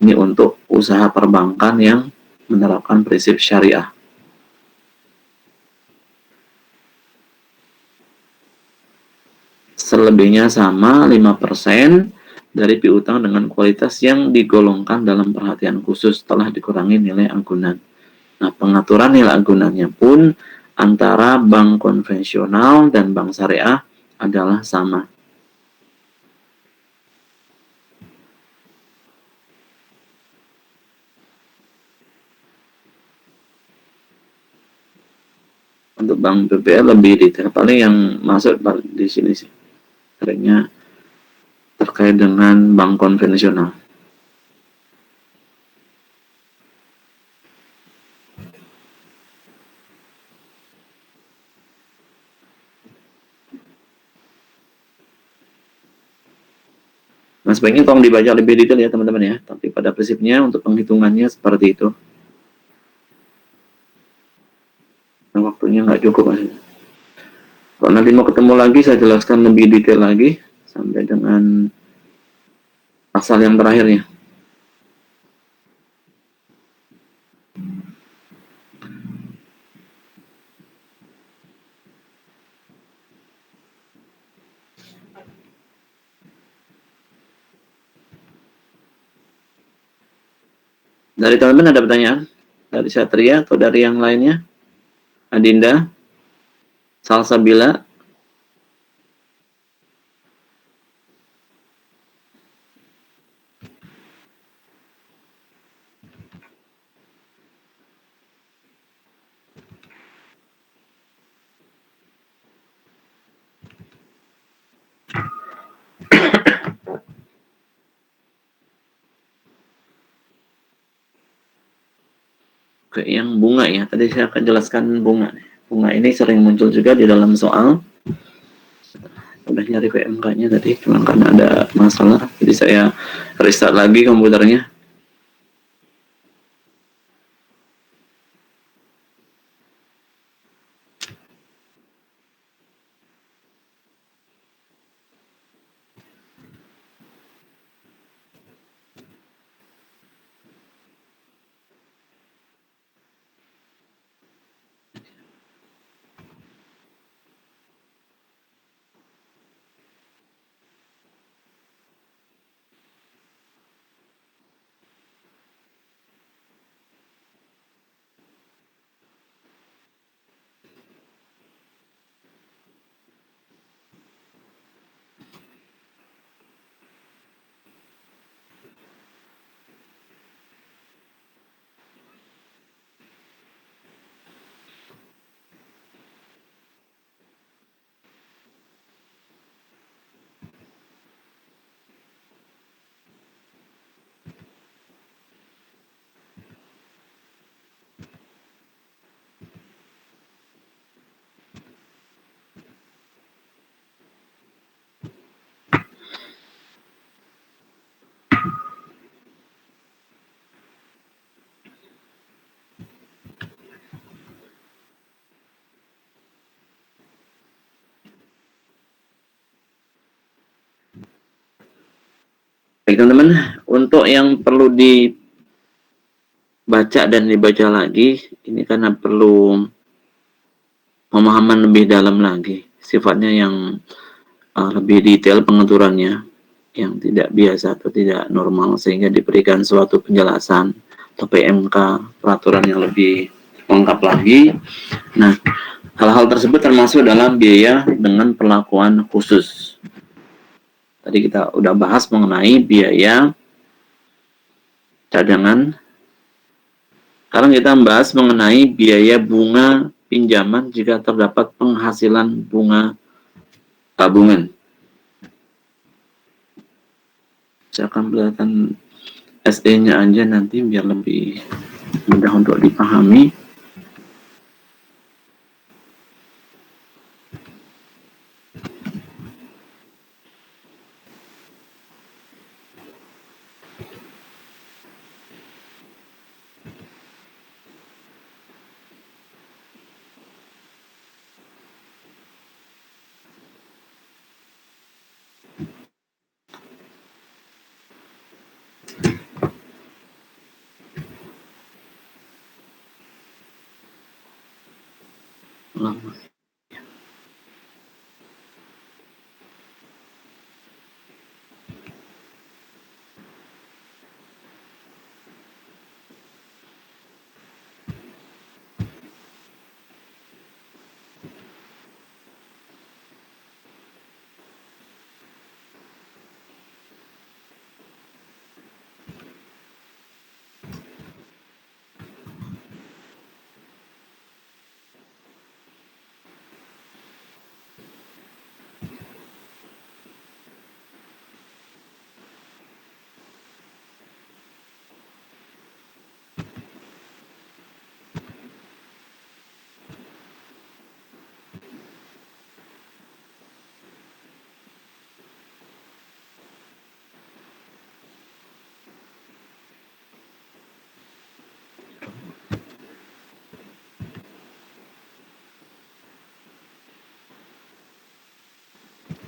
Ini untuk usaha perbankan yang menerapkan prinsip syariah. Selebihnya sama 5% dari piutang dengan kualitas yang digolongkan dalam perhatian khusus setelah dikurangi nilai agunan. Nah, pengaturan nilai agunannya pun antara bank konvensional dan bank syariah adalah sama. Untuk bank BBL lebih detail, paling yang masuk di sini sih seringnya terkait dengan bank konvensional. Nah, sebaiknya tolong dibaca lebih detail ya teman-teman ya. Tapi pada prinsipnya untuk penghitungannya seperti itu. Nah, waktunya nggak cukup mas. Kalau nanti mau ketemu lagi, saya jelaskan lebih detail lagi sampai dengan pasal yang terakhirnya. Dari teman-teman ada pertanyaan? Dari Satria atau dari yang lainnya? Adinda? Salsabila? Oke, yang bunga ya. Tadi saya akan jelaskan bunga. Bunga ini sering muncul juga di dalam soal. Udah nyari PMK-nya tadi, cuma karena ada masalah. Jadi saya restart lagi komputernya. Baik teman-teman, untuk yang perlu dibaca dan dibaca lagi, ini karena perlu pemahaman lebih dalam lagi. Sifatnya yang lebih detail pengaturannya, yang tidak biasa atau tidak normal, sehingga diberikan suatu penjelasan atau PMK, peraturan yang lebih lengkap lagi. Nah, hal-hal tersebut termasuk dalam biaya dengan perlakuan khusus. Tadi kita udah bahas mengenai biaya cadangan. Sekarang kita membahas mengenai biaya bunga pinjaman jika terdapat penghasilan bunga tabungan. Saya akan perlihatkan SE-nya aja nanti biar lebih mudah untuk dipahami. Lama.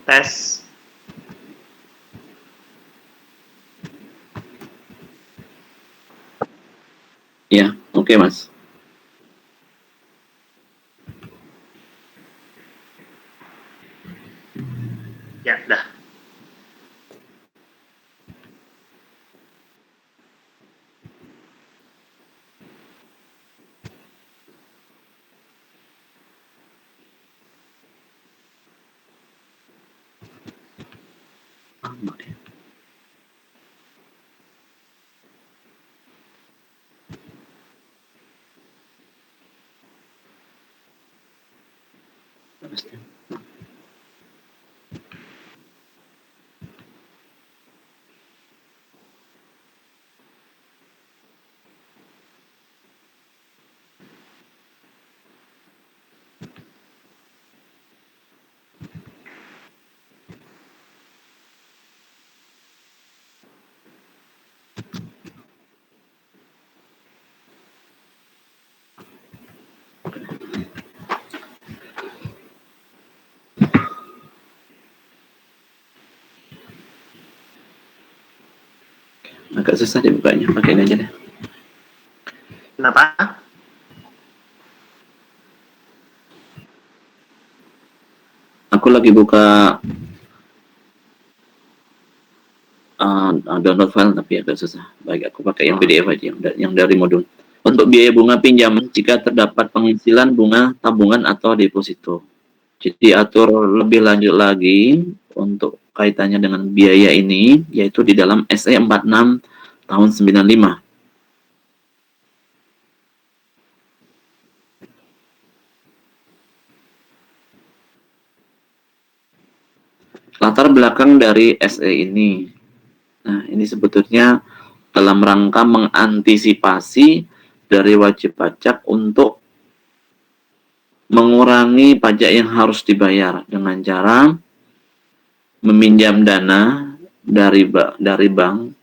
Tes. Ya, oke Mas. Ya, dah. Lama ya. Agak susah dibukanya, pakai ini aja deh. Kenapa? Aku lagi buka download file tapi agak susah. Baik, aku pakai yang PDF aja, yang dari modul. Untuk biaya bunga pinjaman jika terdapat penghasilan bunga tabungan atau deposito. Jadi atur lebih lanjut lagi untuk kaitannya dengan biaya ini, yaitu di dalam SE 46 tahun 95. Latar belakang dari SE ini. Nah, ini sebetulnya dalam rangka mengantisipasi dari wajib pajak untuk mengurangi pajak yang harus dibayar dengan cara meminjam dana dari bank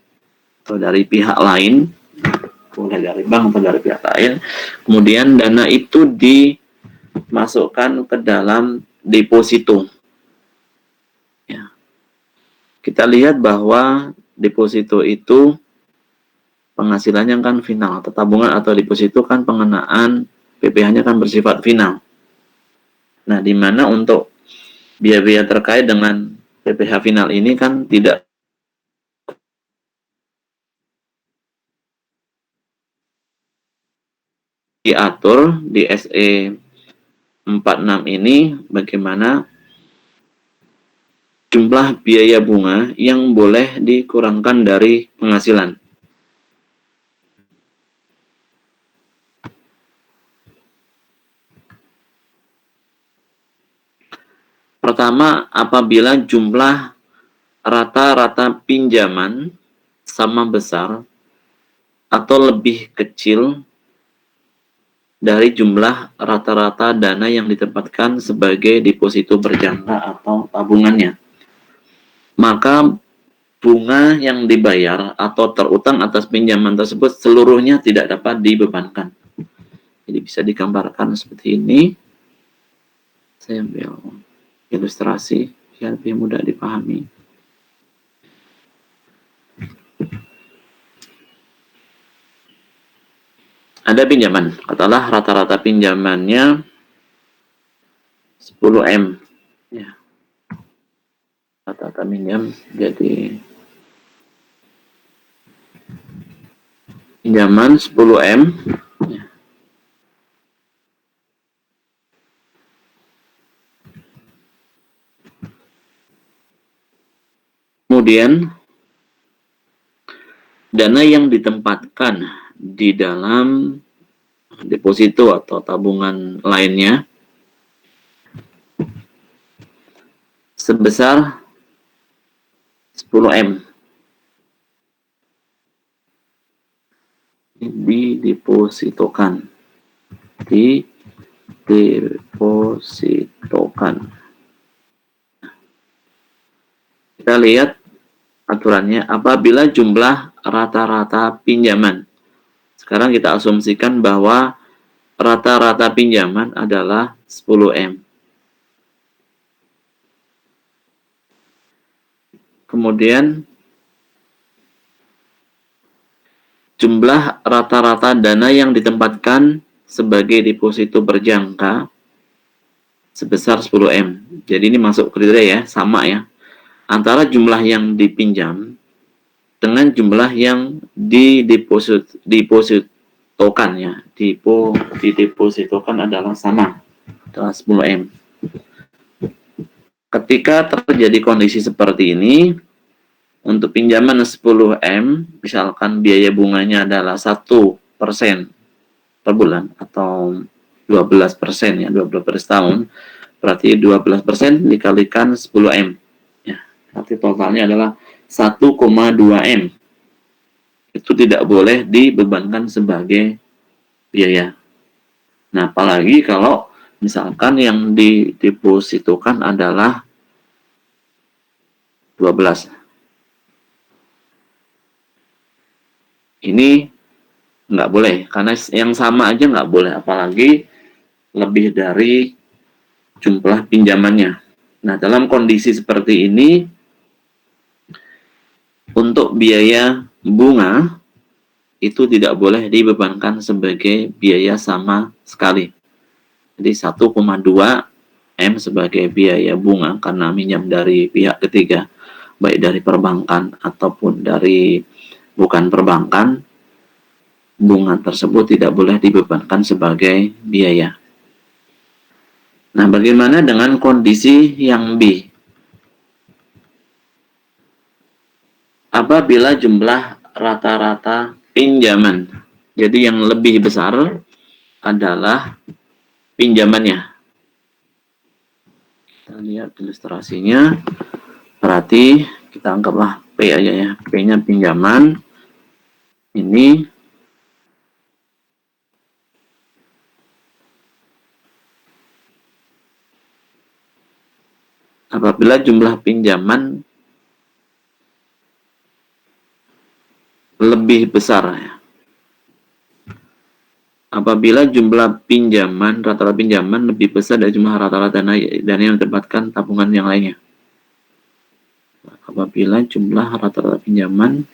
atau dari pihak lain, boleh dari bank atau dari pihak lain, kemudian dana itu dimasukkan ke dalam deposito. Ya. Kita lihat bahwa deposito itu penghasilannya kan final, atau tabungan atau deposito kan pengenaan PPh-nya kan bersifat final. Nah, di mana untuk biaya-biaya terkait dengan PPh final ini kan tidak diatur di SE 46 ini bagaimana jumlah biaya bunga yang boleh dikurangkan dari penghasilan. pertama, apabila jumlah rata-rata pinjaman sama besar atau lebih kecil dari jumlah rata-rata dana yang ditempatkan sebagai deposito berjangka atau tabungannya. Maka bunga yang dibayar atau terutang atas pinjaman tersebut seluruhnya tidak dapat dibebankan. Jadi bisa digambarkan seperti ini. Saya ambil ilustrasi biar lebih mudah dipahami. Ada pinjaman, katakanlah rata-rata pinjamannya 10M. Ya. Rata-rata pinjam jadi pinjaman 10M. Ya. Kemudian dana yang ditempatkan di dalam deposito atau tabungan lainnya sebesar 10M didepositokan. Kita lihat aturannya, apabila jumlah rata-rata pinjaman. Sekarang kita asumsikan bahwa rata-rata pinjaman adalah 10M. Kemudian jumlah rata-rata dana yang ditempatkan sebagai deposito berjangka sebesar 10M. Jadi ini masuk kriteria ya, sama ya. Antara jumlah yang dipinjam dengan jumlah yang didepositokan ya. Didepositokan adalah sama, adalah 10M. Ketika terjadi kondisi seperti ini, untuk pinjaman 10M, misalkan biaya bunganya adalah 1% per bulan atau 12% ya, 12 per tahun, berarti 12% dikalikan 10M. Ya, berarti totalnya adalah 1,2M. Itu tidak boleh dibebankan sebagai biaya. Nah, apalagi kalau misalkan yang didepositokan adalah 12. Ini nggak boleh, karena yang sama aja nggak boleh, apalagi lebih dari jumlah pinjamannya. Nah, dalam kondisi seperti ini, untuk biaya bunga itu tidak boleh dibebankan sebagai biaya sama sekali. Jadi 1,2M sebagai biaya bunga karena minjam dari pihak ketiga, baik dari perbankan ataupun dari bukan perbankan, bunga tersebut tidak boleh dibebankan sebagai biaya. Nah, bagaimana dengan kondisi yang B? Apabila jumlah rata-rata pinjaman, jadi yang lebih besar adalah pinjamannya. Kita lihat ilustrasinya. Berarti kita anggaplah P aja ya. P-nya pinjaman. Ini apabila jumlah pinjaman lebih besar ya. Apabila jumlah pinjaman, rata-rata pinjaman lebih besar dari jumlah rata-rata dana yang ditempatkan tabungan yang lainnya. Apabila jumlah rata-rata pinjaman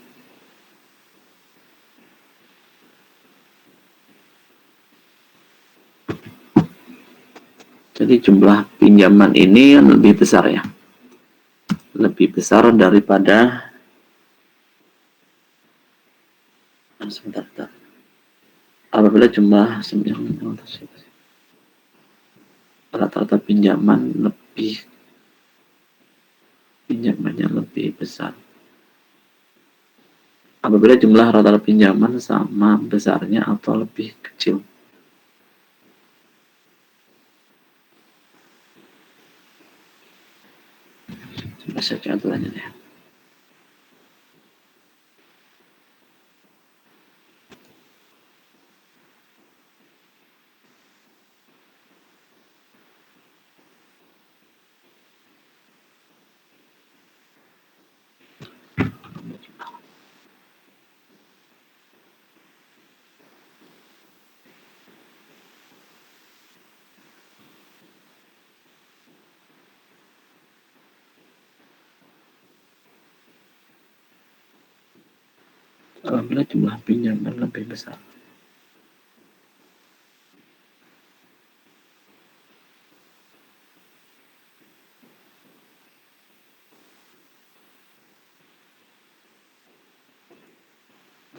jadi jumlah pinjaman ini lebih besar ya. Lebih besar daripada sebentar. Apabila jumlah rata-rata pinjamannya lebih besar. Apabila jumlah rata-rata pinjaman sama besarnya atau lebih kecil. Baca aturannya deh. Apabila jumlah pinjaman lebih besar.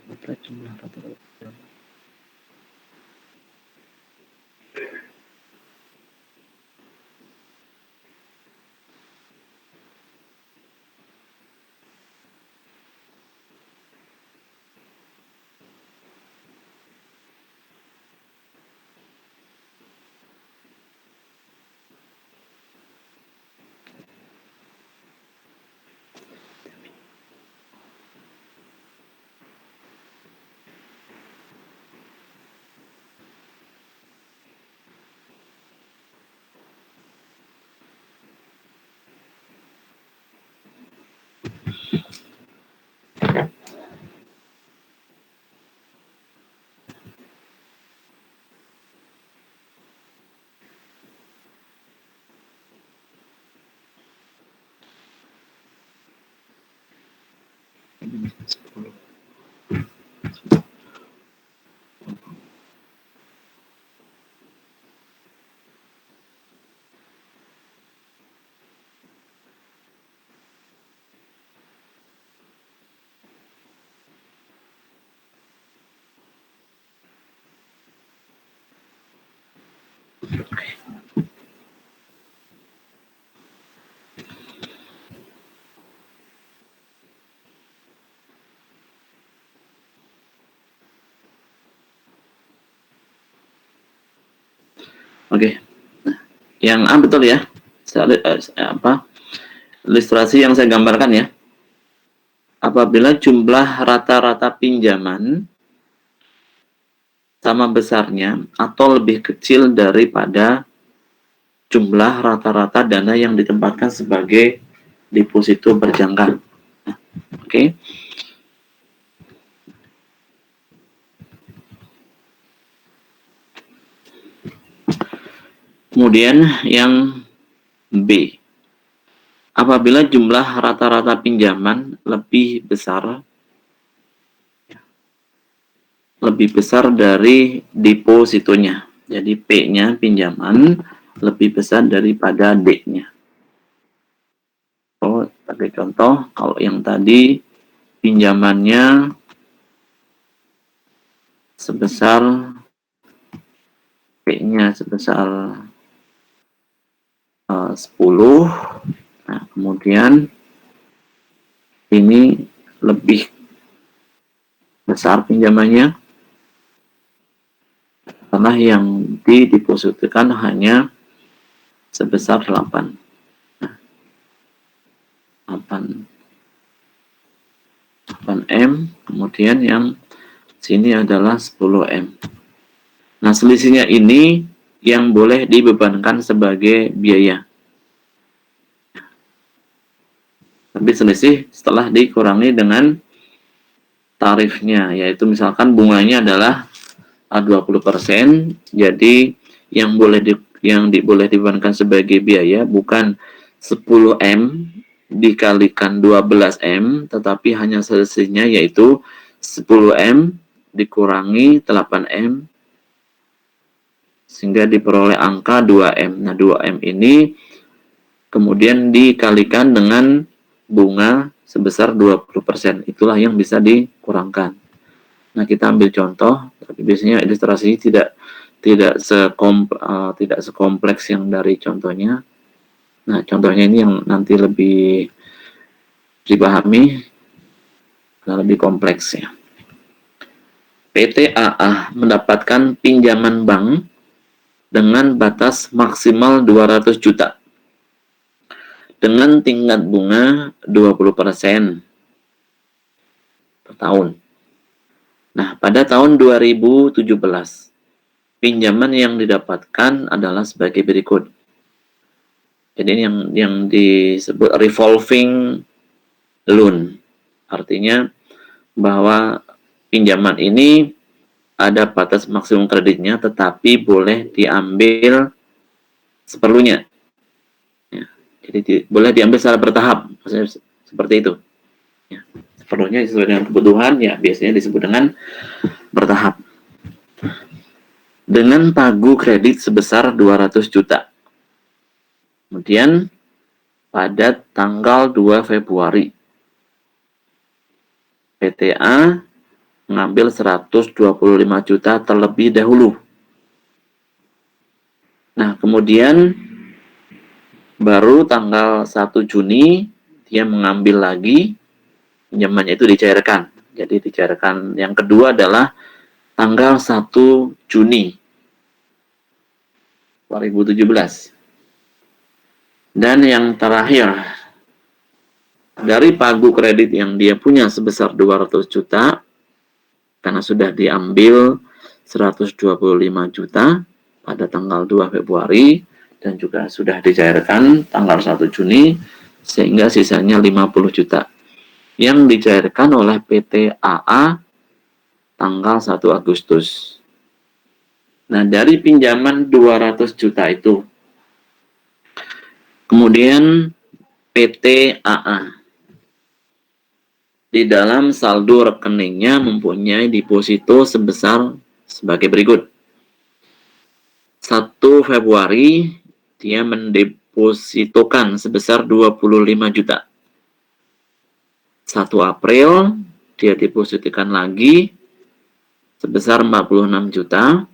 Apabila jumlah rata-rata. Oke. Nah, yang A betul ya. Ilustrasi yang saya gambarkan ya. Apabila jumlah rata-rata pinjaman sama besarnya atau lebih kecil daripada jumlah rata-rata dana yang ditempatkan sebagai deposito berjangka. Oke. Kemudian yang B. Apabila jumlah rata-rata pinjaman lebih besar dari depositonya. Jadi P-nya pinjaman lebih besar daripada D-nya. Oh, sebagai contoh, kalau yang tadi pinjamannya sebesar P-nya sebesar 10. Nah, kemudian ini lebih besar pinjamannya karena yang didepositkan hanya sebesar 8. Nah, 8M, kemudian yang sini adalah 10M. Nah, selisihnya ini yang boleh dibebankan sebagai biaya. Tapi selisih setelah dikurangi dengan tarifnya, yaitu misalkan bunganya adalah 20%, jadi yang boleh dibebankan sebagai biaya bukan 10M dikalikan 12M, tetapi hanya selisihnya yaitu 10M dikurangi 8M sehingga diperoleh angka 2M. Nah, 2M ini kemudian dikalikan dengan bunga sebesar 20%. Itulah yang bisa dikurangkan. Nah, kita ambil contoh, tapi biasanya ilustrasi tidak sekompleks yang dari contohnya. Nah, contohnya ini yang nanti lebih dipahami, lebih kompleks ya. PT AA mendapatkan pinjaman bank dengan batas maksimal 200 juta. dengan tingkat bunga 20% per tahun. Nah, pada tahun 2017, pinjaman yang didapatkan adalah sebagai berikut. Jadi yang disebut revolving loan. Artinya bahwa pinjaman ini ada batas maksimum kreditnya, tetapi boleh diambil seperlunya. Ya, jadi boleh diambil secara bertahap, maksudnya seperti itu. Ya, seperlunya sesuai dengan kebutuhan, ya biasanya disebut dengan bertahap. Dengan pagu kredit sebesar 200 juta. Kemudian pada tanggal 2 Februari, PTA mengambil 125 juta terlebih dahulu. Nah, kemudian baru tanggal 1 Juni dia mengambil lagi, pinjamannya itu dicairkan. Jadi dicairkan yang kedua adalah tanggal 1 Juni 2017. Dan yang terakhir, dari pagu kredit yang dia punya sebesar 200 juta, karena sudah diambil 125 juta pada tanggal 2 Februari, dan juga sudah dicairkan tanggal 1 Juni, sehingga sisanya 50 juta. Yang dicairkan oleh PT AA tanggal 1 Agustus. Nah, dari pinjaman 200 juta itu, kemudian PT AA di dalam saldo rekeningnya mempunyai deposito sebesar sebagai berikut. 1 Februari dia mendepositokan sebesar 25 juta. 1 April dia depositokan lagi sebesar 46 juta.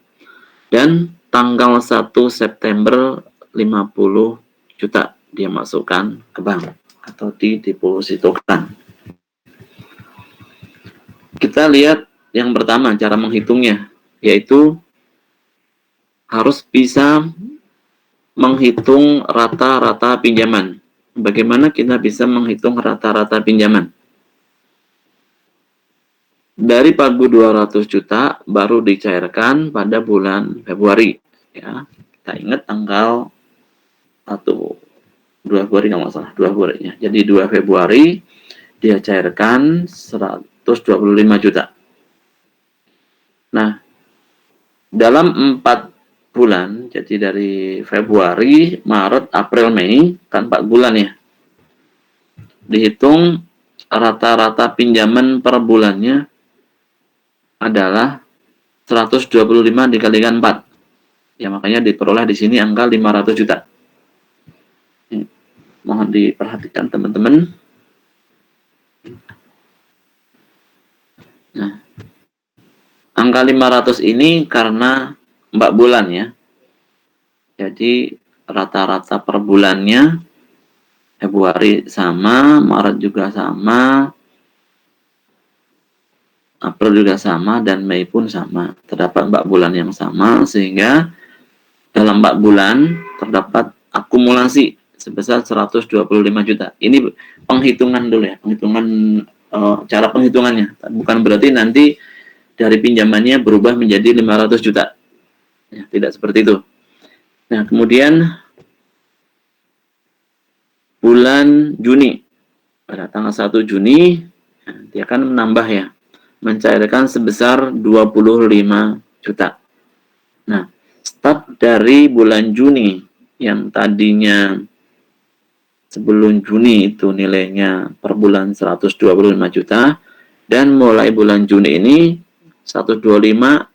Dan tanggal 1 September 50 juta dia masukkan ke bank atau didepositokan. Kita lihat yang pertama cara menghitungnya, yaitu harus bisa menghitung rata-rata pinjaman. Bagaimana kita bisa menghitung rata-rata pinjaman? Dari pagu 200 juta baru dicairkan pada bulan Februari. Ya, kita ingat tanggal 1 2 Februari nggak masalah, 2 Februari-nya. Jadi 2 Februari dia cairkan 125 juta. Nah, dalam 4 bulan, jadi dari Februari, Maret, April, Mei, kan 4 bulan ya. Dihitung rata-rata pinjaman per bulannya adalah 125 dikalikan 4. Ya, makanya diperoleh di sini angka 500 juta. Mohon diperhatikan teman-teman. Nah, angka 500 ini karena 4 bulan ya. Jadi rata-rata per bulannya Februari sama, Maret juga sama, April juga sama, dan Mei pun sama. Terdapat 4 bulan yang sama, sehingga dalam 4 bulan terdapat akumulasi sebesar 125 juta. Ini penghitungan dulu ya, cara penghitungannya. Bukan berarti nanti dari pinjamannya berubah menjadi 500 juta. Ya, tidak seperti itu. Nah, kemudian bulan Juni, pada tanggal 1 Juni, dia akan menambah ya, mencairkan sebesar 25 juta. Nah, start dari bulan Juni yang tadinya sebelum Juni itu nilainya per bulan 125 juta, dan mulai bulan Juni ini 125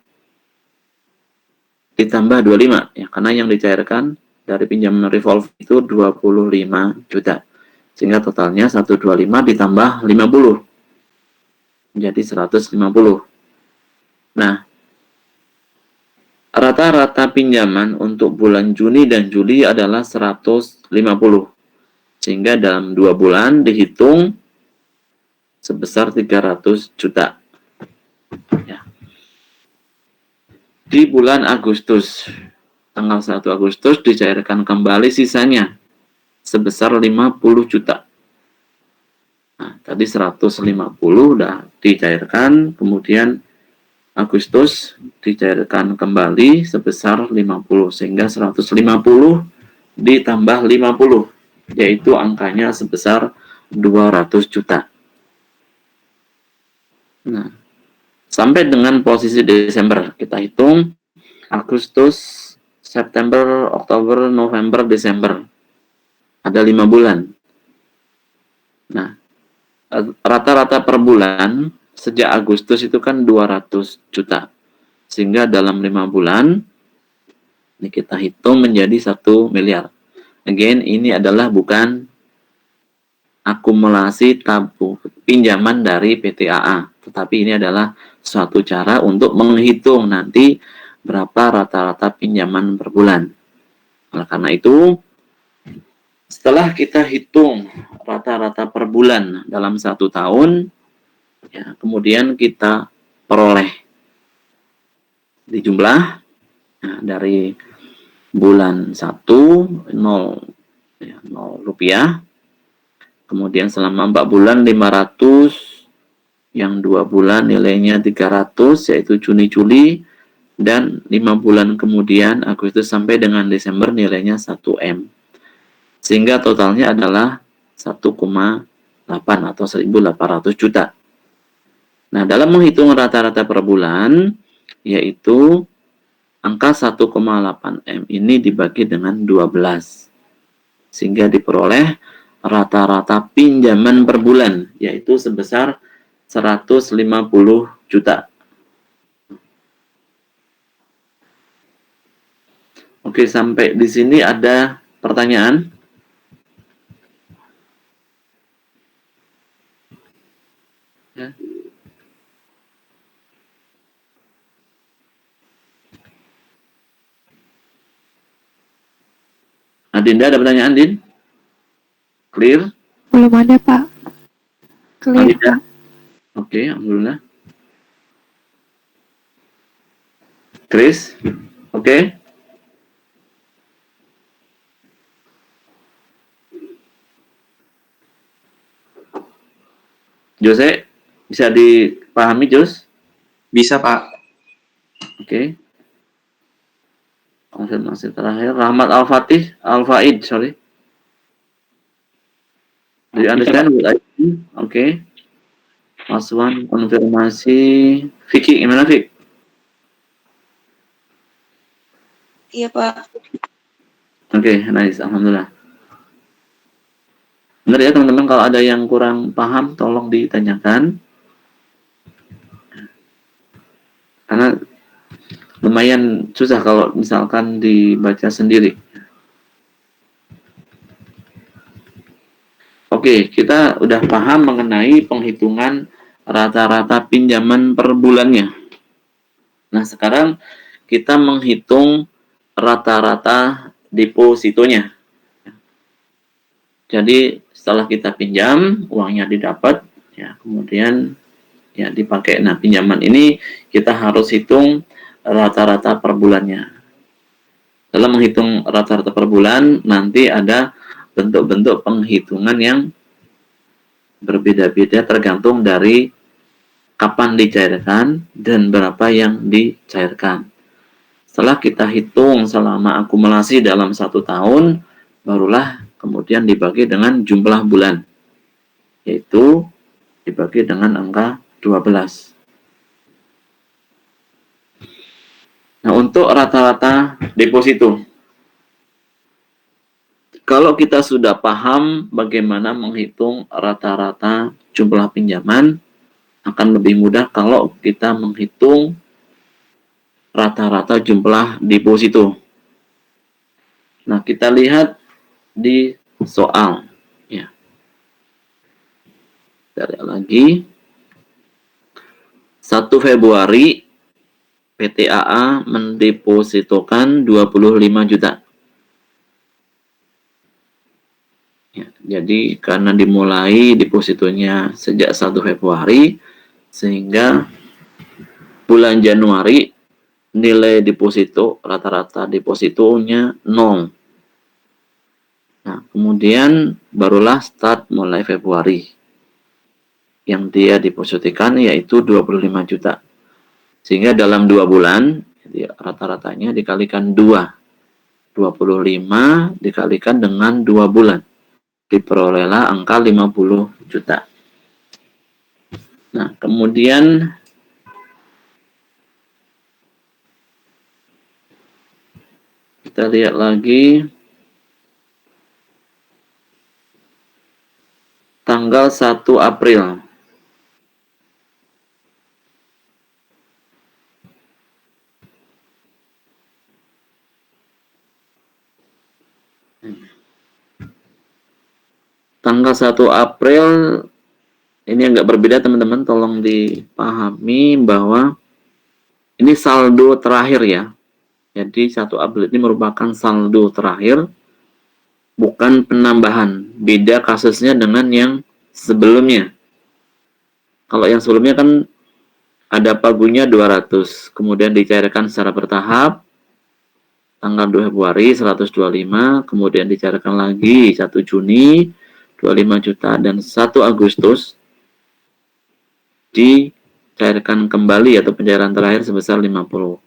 ditambah 25 ya, karena yang dicairkan dari pinjaman revolve itu 25 juta. Sehingga totalnya 125 ditambah 50 menjadi 150. Nah, rata-rata pinjaman untuk bulan Juni dan Juli adalah 150. Sehingga dalam 2 bulan dihitung sebesar 300 juta. Ya. Di bulan Agustus, tanggal 1 Agustus dicairkan kembali sisanya sebesar 50 juta. Nah, tadi 150 udah dicairkan, kemudian Agustus dicairkan kembali sebesar 50, sehingga 150 ditambah 50, yaitu angkanya sebesar 200 juta. Nah, sampai dengan posisi Desember, kita hitung Agustus, September, Oktober, November, Desember. Ada 5 bulan. Nah, rata-rata per bulan sejak Agustus itu kan 200 juta. Sehingga dalam 5 bulan ini kita hitung menjadi 1 miliar. Again, ini adalah bukan akumulasi tabung pinjaman dari PTAA, tetapi ini adalah suatu cara untuk menghitung nanti berapa rata-rata pinjaman per bulan. Oleh karena itu, setelah kita hitung rata-rata per bulan dalam 1 tahun, ya, kemudian kita peroleh di jumlah, nah, dari bulan 1 0 rupiah, kemudian selama 4 bulan 500, yang 2 bulan nilainya 300, yaitu Juni Juli, dan 5 bulan kemudian Agustus sampai dengan Desember nilainya 1M. Sehingga totalnya adalah 1,8 atau 1.800 juta. Nah, dalam menghitung rata-rata per bulan, yaitu angka 1,8 M ini dibagi dengan 12. Sehingga diperoleh rata-rata pinjaman per bulan, yaitu sebesar 150 juta. Oke, sampai di sini ada pertanyaan? Ya. Adinda, ada pertanyaan, Din? Clear? Belum ada, Pak. Clear, Adinda? Pak. Oke, alhamdulillah. Chris? Oke? Jose, bisa dipahami, Jos? Bisa, Pak. Oke. Konfirmasi terakhir, Rahmat Al-Fatih, Al-Faid, sorry. Do you understand what I mean? Oke. Last one, konfirmasi. Vicky, gimana, Vicky? Iya, Pak. Oke, nice, alhamdulillah. Benar ya teman-teman, kalau ada yang kurang paham, tolong ditanyakan. Karena lumayan susah kalau misalkan dibaca sendiri. Oke, kita udah paham mengenai penghitungan rata-rata pinjaman per bulannya. Nah, sekarang kita menghitung rata-rata depositonya. Jadi, setelah kita pinjam, uangnya didapat, ya, kemudian ya dipakai. Nah, pinjaman ini kita harus hitung rata-rata per bulannya. Dalam menghitung rata-rata per bulan, nanti ada bentuk-bentuk penghitungan yang berbeda-beda tergantung dari kapan dicairkan dan berapa yang dicairkan. Setelah kita hitung selama akumulasi dalam 1 tahun, barulah kemudian dibagi dengan jumlah bulan, yaitu dibagi dengan angka 12. Nah, untuk rata-rata deposito, kalau kita sudah paham bagaimana menghitung rata-rata jumlah pinjaman, akan lebih mudah kalau kita menghitung rata-rata jumlah deposito. Nah, kita lihat di soal. Ya. Kita lihat lagi. 1 Februari PTAA mendepositokan 25 juta. Ya, jadi karena dimulai depositonya sejak 1 Februari, sehingga bulan Januari nilai deposito, rata-rata depositonya 0. Nah, Nah, kemudian barulah start mulai Februari. Yang dia dipositikan yaitu 25 juta. Sehingga dalam 2 bulan, jadi rata-ratanya dikalikan 2. 25 dikalikan dengan 2 bulan. Diperolehlah angka 50 juta. Nah, kemudian kita lihat lagi tanggal 1 April. Tanggal 1 April ini agak berbeda teman-teman, tolong dipahami bahwa ini saldo terakhir ya. Jadi 1 April ini merupakan saldo terakhir, bukan penambahan. Beda kasusnya dengan yang sebelumnya. Kalau yang sebelumnya kan ada pagunya 200, kemudian dicairkan secara bertahap, tanggal 2 Februari 125, kemudian dicairkan lagi 1 Juni 25 juta, dan 1 Agustus dicairkan kembali atau pencairan terakhir sebesar 50.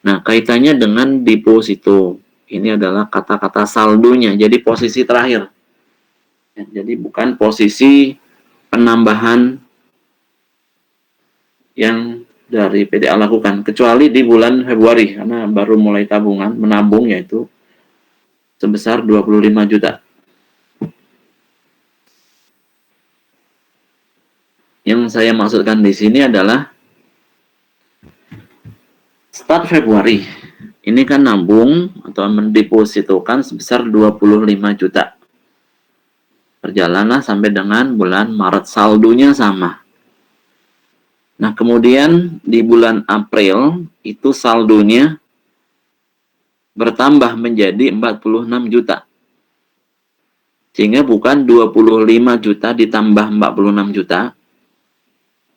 Nah, kaitannya dengan deposito. Ini adalah kata-kata saldonya, jadi posisi terakhir. Ya, jadi bukan posisi penambahan yang dari PDA lakukan, kecuali di bulan Februari, karena baru mulai tabungan, menabung yaitu sebesar 25 juta. Yang saya maksudkan di sini adalah start Februari. Ini kan nabung atau mendepositokan sebesar 25 juta. Berjalanlah sampai dengan bulan Maret, saldonya sama. Nah, kemudian di bulan April itu saldonya bertambah menjadi 46 juta. Sehingga bukan 25 juta ditambah 46 juta.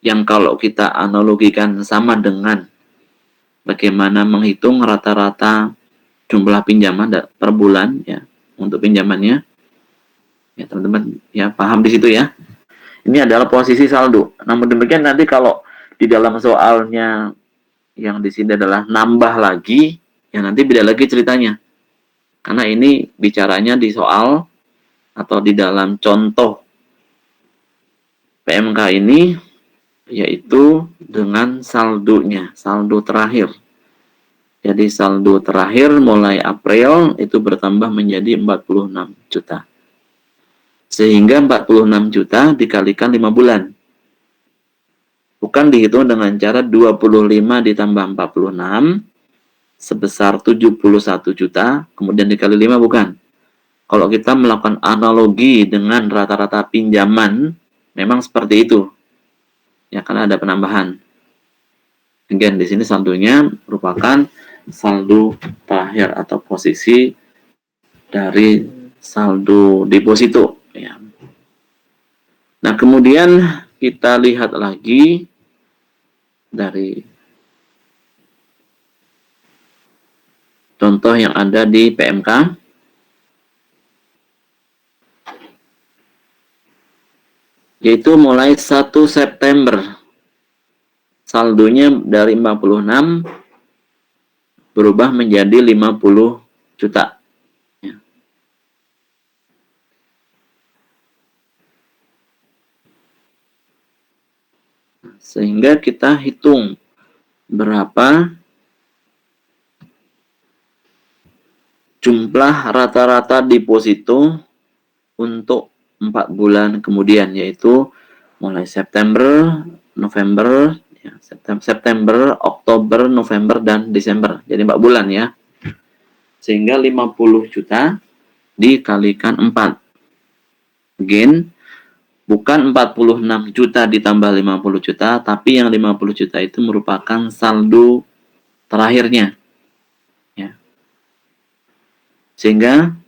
Yang kalau kita analogikan sama dengan bagaimana menghitung rata-rata jumlah pinjaman per bulan ya untuk pinjamannya. Ya, teman-teman ya paham di situ ya. Ini adalah posisi saldo. Namun demikian nanti kalau di dalam soalnya yang di sini adalah nambah lagi, ya nanti beda lagi ceritanya. Karena ini bicaranya di soal atau di dalam contoh PMK ini yaitu dengan saldonya, saldo terakhir. Jadi saldo terakhir mulai April itu bertambah menjadi 46 juta. Sehingga 46 juta dikalikan 5 bulan. Bukan dihitung dengan cara 25 ditambah 46 sebesar 71 juta, kemudian dikali 5, bukan. Kalau kita melakukan analogi dengan rata-rata pinjaman, memang seperti itu. Ya, karena ada penambahan. Again, di sini saldonya merupakan saldo terakhir atau posisi dari saldo deposito. Ya. Nah, kemudian kita lihat lagi dari contoh yang ada di PMK. Yaitu mulai 1 September saldonya dari 46 berubah menjadi 50 juta. Ya. Sehingga kita hitung berapa jumlah rata-rata deposito untuk 4 bulan kemudian, yaitu mulai September, November, ya, September, Oktober, November, dan Desember. Jadi 4 bulan ya. Sehingga 50 juta dikalikan 4. Again, bukan 46 juta ditambah 50 juta, tapi yang 50 juta itu merupakan saldo terakhirnya. Ya. Sehingga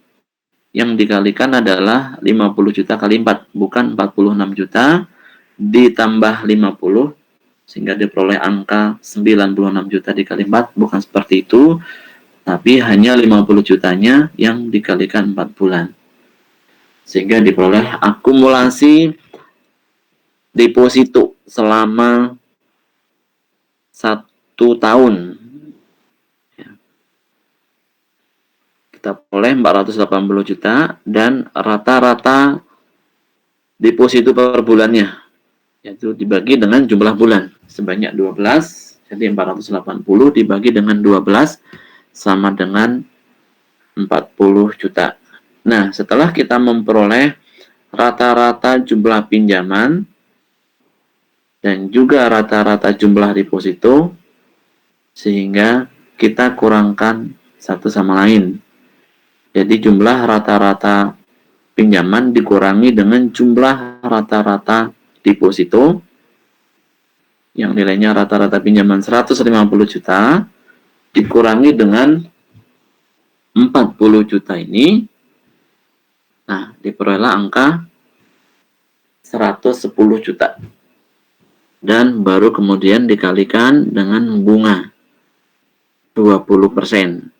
yang dikalikan adalah 50 juta kali 4, bukan 46 juta ditambah 50, sehingga diperoleh angka 96 juta dikali 4, bukan seperti itu, tapi hanya 50 jutanya yang dikalikan 4 bulan. sehingga diperoleh akumulasi deposito selama 1 tahun. Kita peroleh 480 juta dan rata-rata deposito per bulannya, yaitu dibagi dengan jumlah bulan sebanyak 12, jadi 480 dibagi dengan 12 sama dengan 40 juta. Nah, setelah kita memperoleh rata-rata jumlah pinjaman dan juga rata-rata jumlah deposito, sehingga kita kurangkan satu sama lain. Jadi jumlah rata-rata pinjaman dikurangi dengan jumlah rata-rata deposito, yang nilainya rata-rata pinjaman 150 juta, dikurangi dengan 40 juta ini. Nah, diperolehlah angka 110 juta. Dan baru kemudian dikalikan dengan bunga 20%.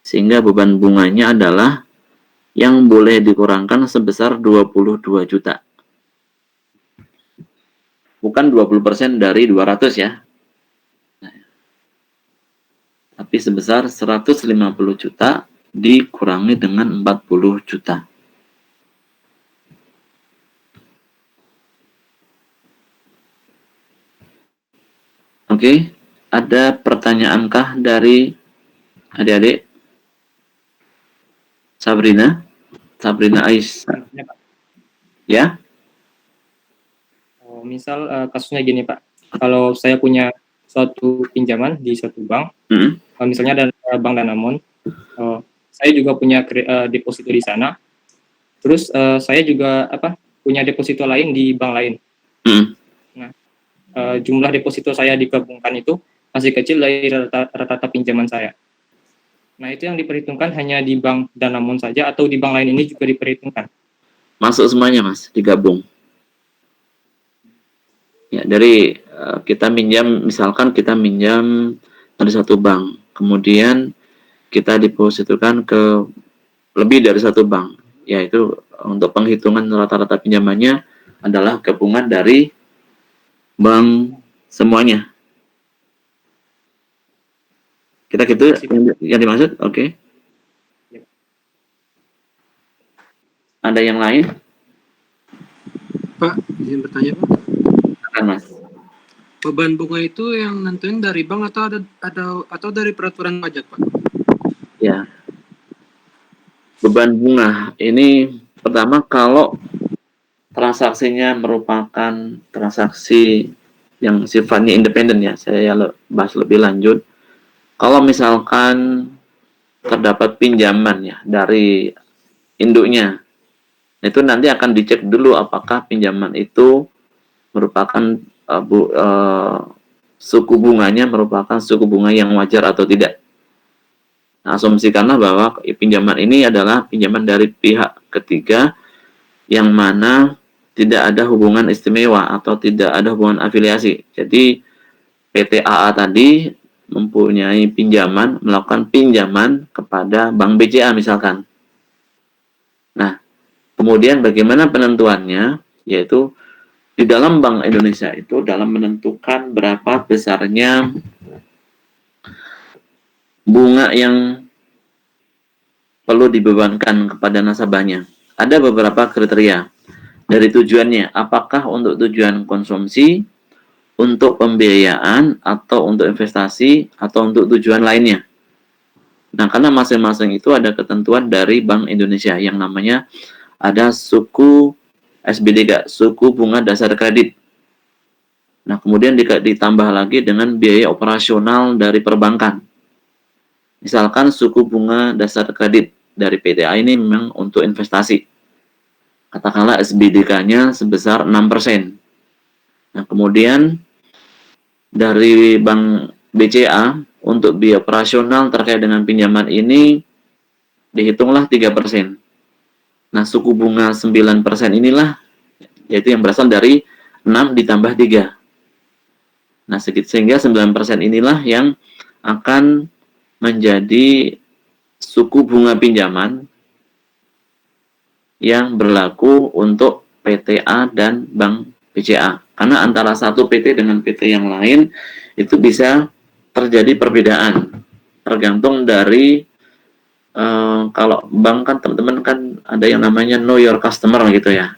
Sehingga beban bunganya adalah yang boleh dikurangkan sebesar 22 juta. Bukan 20% dari 200 ya. Tapi sebesar 150 juta dikurangi dengan 40 juta. Oke, ada pertanyaankah dari adik-adik? Sabrina Ais, ya? Misal kasusnya gini Pak, kalau saya punya suatu pinjaman di suatu bank, misalnya ada Bank Danamon, saya juga punya deposito di sana, terus saya juga punya deposito lain di bank lain. Nah, jumlah deposito saya digabungkan itu masih kecil dari rata-rata pinjaman saya. Nah, itu yang diperhitungkan hanya di Bank Danamon saja atau di bank lain ini juga diperhitungkan? Masuk semuanya, Mas, digabung. Ya, dari kita minjam, misalkan kita minjam dari satu bank, kemudian kita depositokan ke lebih dari satu bank, yaitu untuk penghitungan rata-rata pinjamannya adalah gabungan dari bank semuanya. Kita gitu yang dimaksud, oke? Ada yang lain? Pak, izin bertanya Pak. Silakan, Mas. Beban bunga itu yang nentuin dari bank atau dari peraturan pajak Pak? Ya. Beban bunga ini pertama kalau transaksinya merupakan transaksi yang sifatnya independen ya, saya bahas lebih lanjut. Kalau misalkan terdapat pinjaman ya dari induknya, itu nanti akan dicek dulu apakah pinjaman itu merupakan suku bunganya merupakan suku bunga yang wajar atau tidak. Nah, asumsikanlah bahwa pinjaman ini adalah pinjaman dari pihak ketiga yang mana tidak ada hubungan istimewa atau tidak ada hubungan afiliasi. Jadi PT AA tadi mempunyai pinjaman, melakukan pinjaman kepada Bank BCA misalkan. Nah, kemudian bagaimana penentuannya? Yaitu di dalam Bank Indonesia itu dalam menentukan berapa besarnya bunga yang perlu dibebankan kepada nasabahnya. Ada beberapa kriteria dari tujuannya. Apakah untuk tujuan konsumsi, untuk pembiayaan, atau untuk investasi, atau untuk tujuan lainnya. Nah, karena masing-masing itu ada ketentuan dari Bank Indonesia yang namanya ada suku SBDK, suku bunga dasar kredit. Nah, kemudian ditambah lagi dengan biaya operasional dari perbankan. Misalkan suku bunga dasar kredit dari PTA ini memang untuk investasi. Katakanlah SBDK-nya sebesar 6%. Nah, kemudian dari Bank BCA untuk biaya operasional terkait dengan pinjaman ini dihitunglah 3%. Nah, suku bunga 9% inilah yaitu yang berasal dari 6 ditambah 3. Nah, sehingga 9% inilah yang akan menjadi suku bunga pinjaman yang berlaku untuk PTA dan Bank BCA. Karena antara satu PT dengan PT yang lain itu bisa terjadi perbedaan tergantung dari kalau bank kan teman-teman kan ada yang namanya know your customer gitu ya.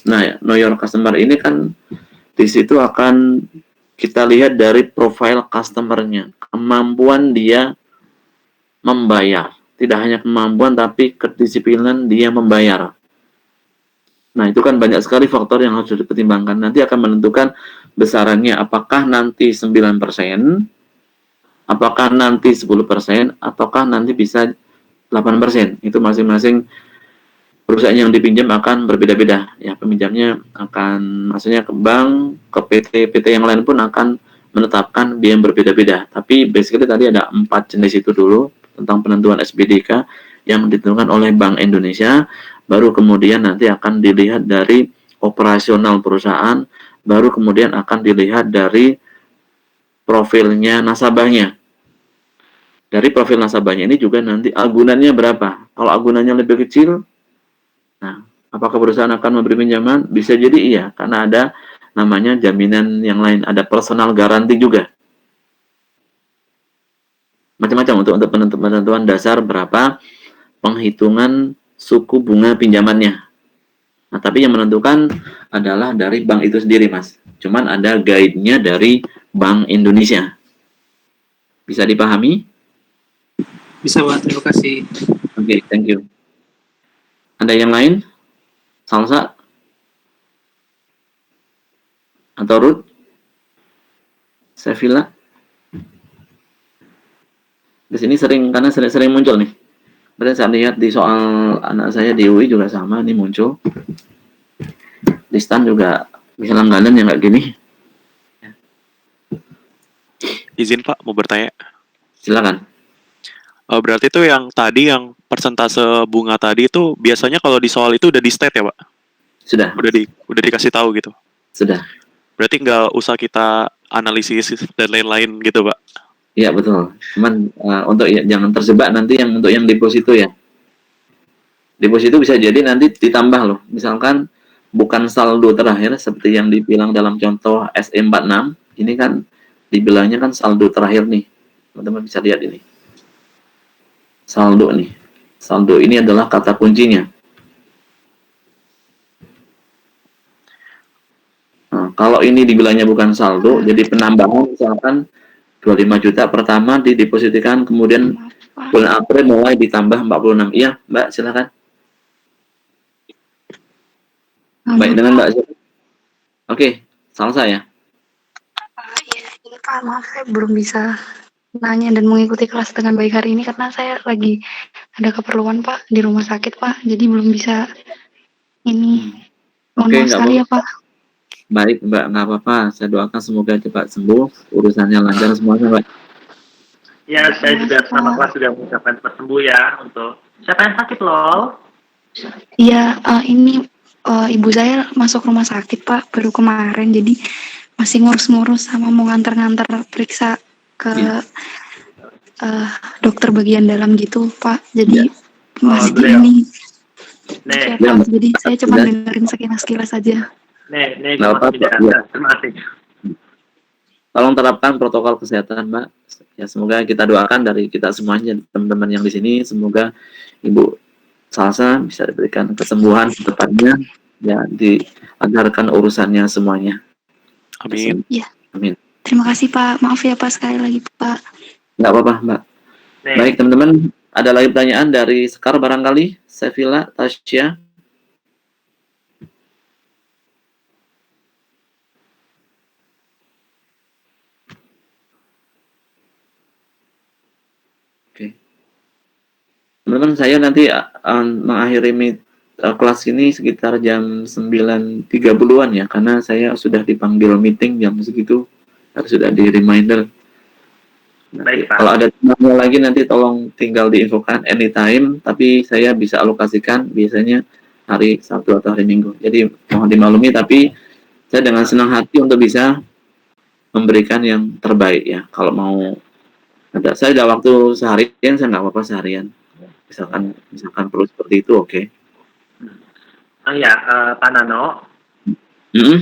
Nah, know your customer ini kan di situ akan kita lihat dari profil customernya, kemampuan dia membayar. Tidak hanya kemampuan tapi kedisiplinan dia membayar. Nah, itu kan banyak sekali faktor yang harus dipertimbangkan. Nanti akan menentukan besarannya apakah nanti 9%, apakah nanti 10%, ataukah nanti bisa 8%. Itu masing-masing perusahaan yang dipinjam akan berbeda-beda. Ya, peminjamnya akan maksudnya ke bank, ke PT yang lain pun akan menetapkan biaya yang berbeda-beda. Tapi basically tadi ada 4 jenis itu dulu tentang penentuan SBDK yang ditentukan oleh Bank Indonesia, baru kemudian nanti akan dilihat dari operasional perusahaan, baru kemudian akan dilihat dari profilnya nasabahnya. Dari profil nasabahnya ini juga nanti agunannya berapa. Kalau agunannya lebih kecil, nah, apakah perusahaan akan memberi pinjaman? Bisa jadi iya, karena ada namanya jaminan yang lain, ada personal garanti juga. Macam-macam untuk penentuan dasar berapa penghitungan suku bunga pinjamannya. Nah, tapi yang menentukan adalah dari bank itu sendiri, Mas. Cuman ada guide-nya dari Bank Indonesia. Bisa dipahami? Bisa, Pak. Terima kasih. Oke, thank you. Ada yang lain? Salsa? Atau Ruth? Sevilla? Di sini karena sering muncul nih. Berarti saya lihat di soal anak saya di UI juga sama, nih muncul. Di STAN juga bisa langganan yang kayak gini. Izin Pak, mau bertanya. Silakan. Berarti itu yang tadi yang persentase bunga tadi itu biasanya kalau di soal itu udah di state ya Pak? Sudah. Udah dikasih tahu gitu. Sudah. Berarti nggak usah kita analisis dan lain-lain gitu Pak? Iya betul. Cuman untuk jangan terjebak nanti untuk yang deposito ya. Deposito bisa jadi nanti ditambah loh. Misalkan bukan saldo terakhir seperti yang dibilang dalam contoh SE46. Ini kan dibilangnya kan saldo terakhir nih. Teman-teman bisa lihat ini. Saldo nih. Saldo ini adalah kata kuncinya. Nah, kalau ini dibilangnya bukan saldo, jadi penambahan misalkan 25 juta pertama didepositikan, kemudian bulan April mulai ditambah 46. Iya, Mbak, silakan. Baik dengan Mbak. Oke, Salsa ya. Iya, ini Pak, maaf saya belum bisa nanya dan mengikuti kelas dengan baik hari ini karena saya lagi ada keperluan Pak di rumah sakit Pak, jadi belum bisa ini. Mohon Oke, maaf sekali ya Pak. Baik Mbak, nggak apa-apa. Saya doakan semoga cepat sembuh, urusannya lancar semuanya Mbak. Ya, saya juga sama kelas sudah mengucapkan cepat sembuh ya untuk siapa yang sakit loh. Iya, ini ibu saya masuk rumah sakit Pak baru kemarin, jadi masih ngurus-ngurus sama mau nganter-nganter periksa ke dokter bagian dalam gitu Pak. Jadi masih ini. Nih, Jadi saya cuma dengerin sekilas-sekilas aja. nih, Nggak apa-apa, ya. terima kasih. Tolong terapkan protokol kesehatan Mbak. Ya semoga kita doakan dari kita semuanya, teman-teman yang di sini, semoga Ibu Salsa bisa diberikan kesembuhan secepatnya, ya diagarkan urusannya semuanya. Amin. Iya. Amin. Terima kasih Pak. Maaf ya Pak sekali lagi Pak. Nggak apa-apa Mbak. Nih, Baik teman-teman, ada lagi pertanyaan dari Sekar barangkali? Sevilla, Tasya? Oke. Teman-teman, saya nanti mengakhiri kelas ini sekitar jam 9.30-an ya, karena saya sudah dipanggil meeting jam segitu, harus sudah di reminder. baik Pak. Kalau ada tanya lagi nanti tolong tinggal diinfokan anytime, tapi saya bisa alokasikan biasanya hari Sabtu atau hari Minggu. Jadi mohon dimaklumi, tapi saya dengan senang hati untuk bisa memberikan yang terbaik ya. Kalau mau ada, saya ada waktu seharian, saya nggak apa-apa seharian. Misalkan perlu seperti itu, oke. Pak Nano, Mm-mm.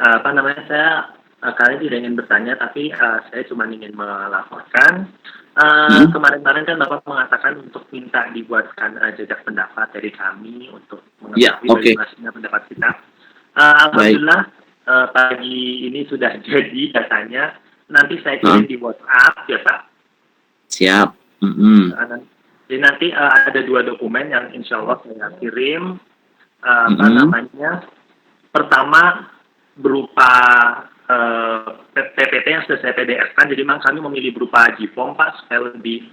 apa namanya, saya kali tidak ingin bertanya, tapi saya cuma ingin melaporkan. Kemarin-kemarin kan Bapak mengatakan untuk minta dibuatkan jejak pendapat dari kami untuk Ya, mengetahui oke. bagaimana pendapat kita. Alhamdulillah pagi ini sudah jadi datanya. Nanti saya kirim di WhatsApp ya Pak. Siap. Mm-mm. Jadi nanti ada 2 dokumen yang insya Allah saya kirim. Apa Mm-mm. namanya? Pertama berupa PPT yang sudah saya PDF-kan, jadi memang kami memilih berupa G-form Pak, supaya lebih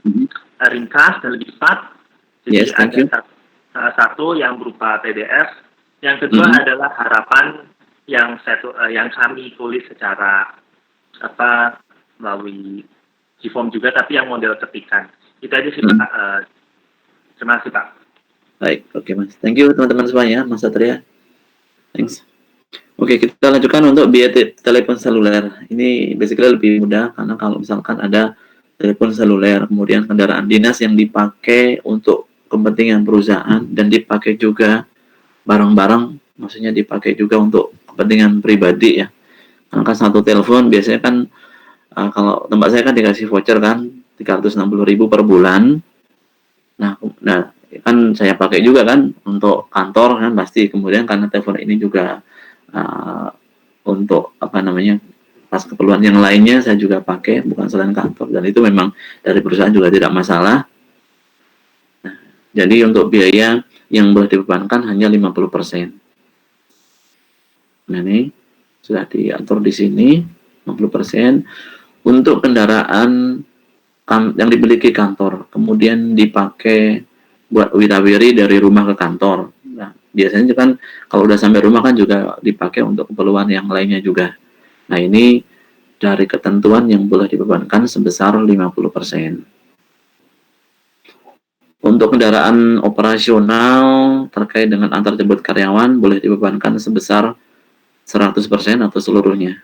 ringkas dan lebih cepat. Jadi Yes, thank you. ada satu yang berupa PDF, yang kedua adalah harapan yang yang kami tulis secara melalui G-form juga, tapi yang model ketikan. Itu aja sih Pak. Terima kasih Pak. Baik, oke Mas. Thank you teman-teman semuanya, Mas Satria. Thanks. Oke, kita lanjutkan untuk biaya telepon seluler. Ini basically lebih mudah karena kalau misalkan ada telepon seluler, kemudian kendaraan dinas yang dipakai untuk kepentingan perusahaan dan dipakai juga barang-barang, maksudnya dipakai juga untuk kepentingan pribadi ya. Karena kan satu telepon biasanya kan kalau tempat saya kan dikasih voucher kan 360.000 per bulan. Nah kan saya pakai juga kan untuk kantor kan pasti, kemudian karena telepon ini juga untuk pas keperluan yang lainnya saya juga pakai, bukan selain kantor, dan itu memang dari perusahaan juga tidak masalah. Nah, jadi untuk biaya yang boleh dibebankan hanya 50%. Nah ini sudah diatur di sini 50% untuk kendaraan yang dimiliki kantor, kemudian dipakai buat wirawiri dari rumah ke kantor. Nah, biasanya kan kalau udah sampai rumah kan juga dipakai untuk keperluan yang lainnya juga. Nah, ini dari ketentuan yang boleh dibebankan sebesar 50%. Untuk kendaraan operasional terkait dengan antar jemput karyawan boleh dibebankan sebesar 100% atau seluruhnya.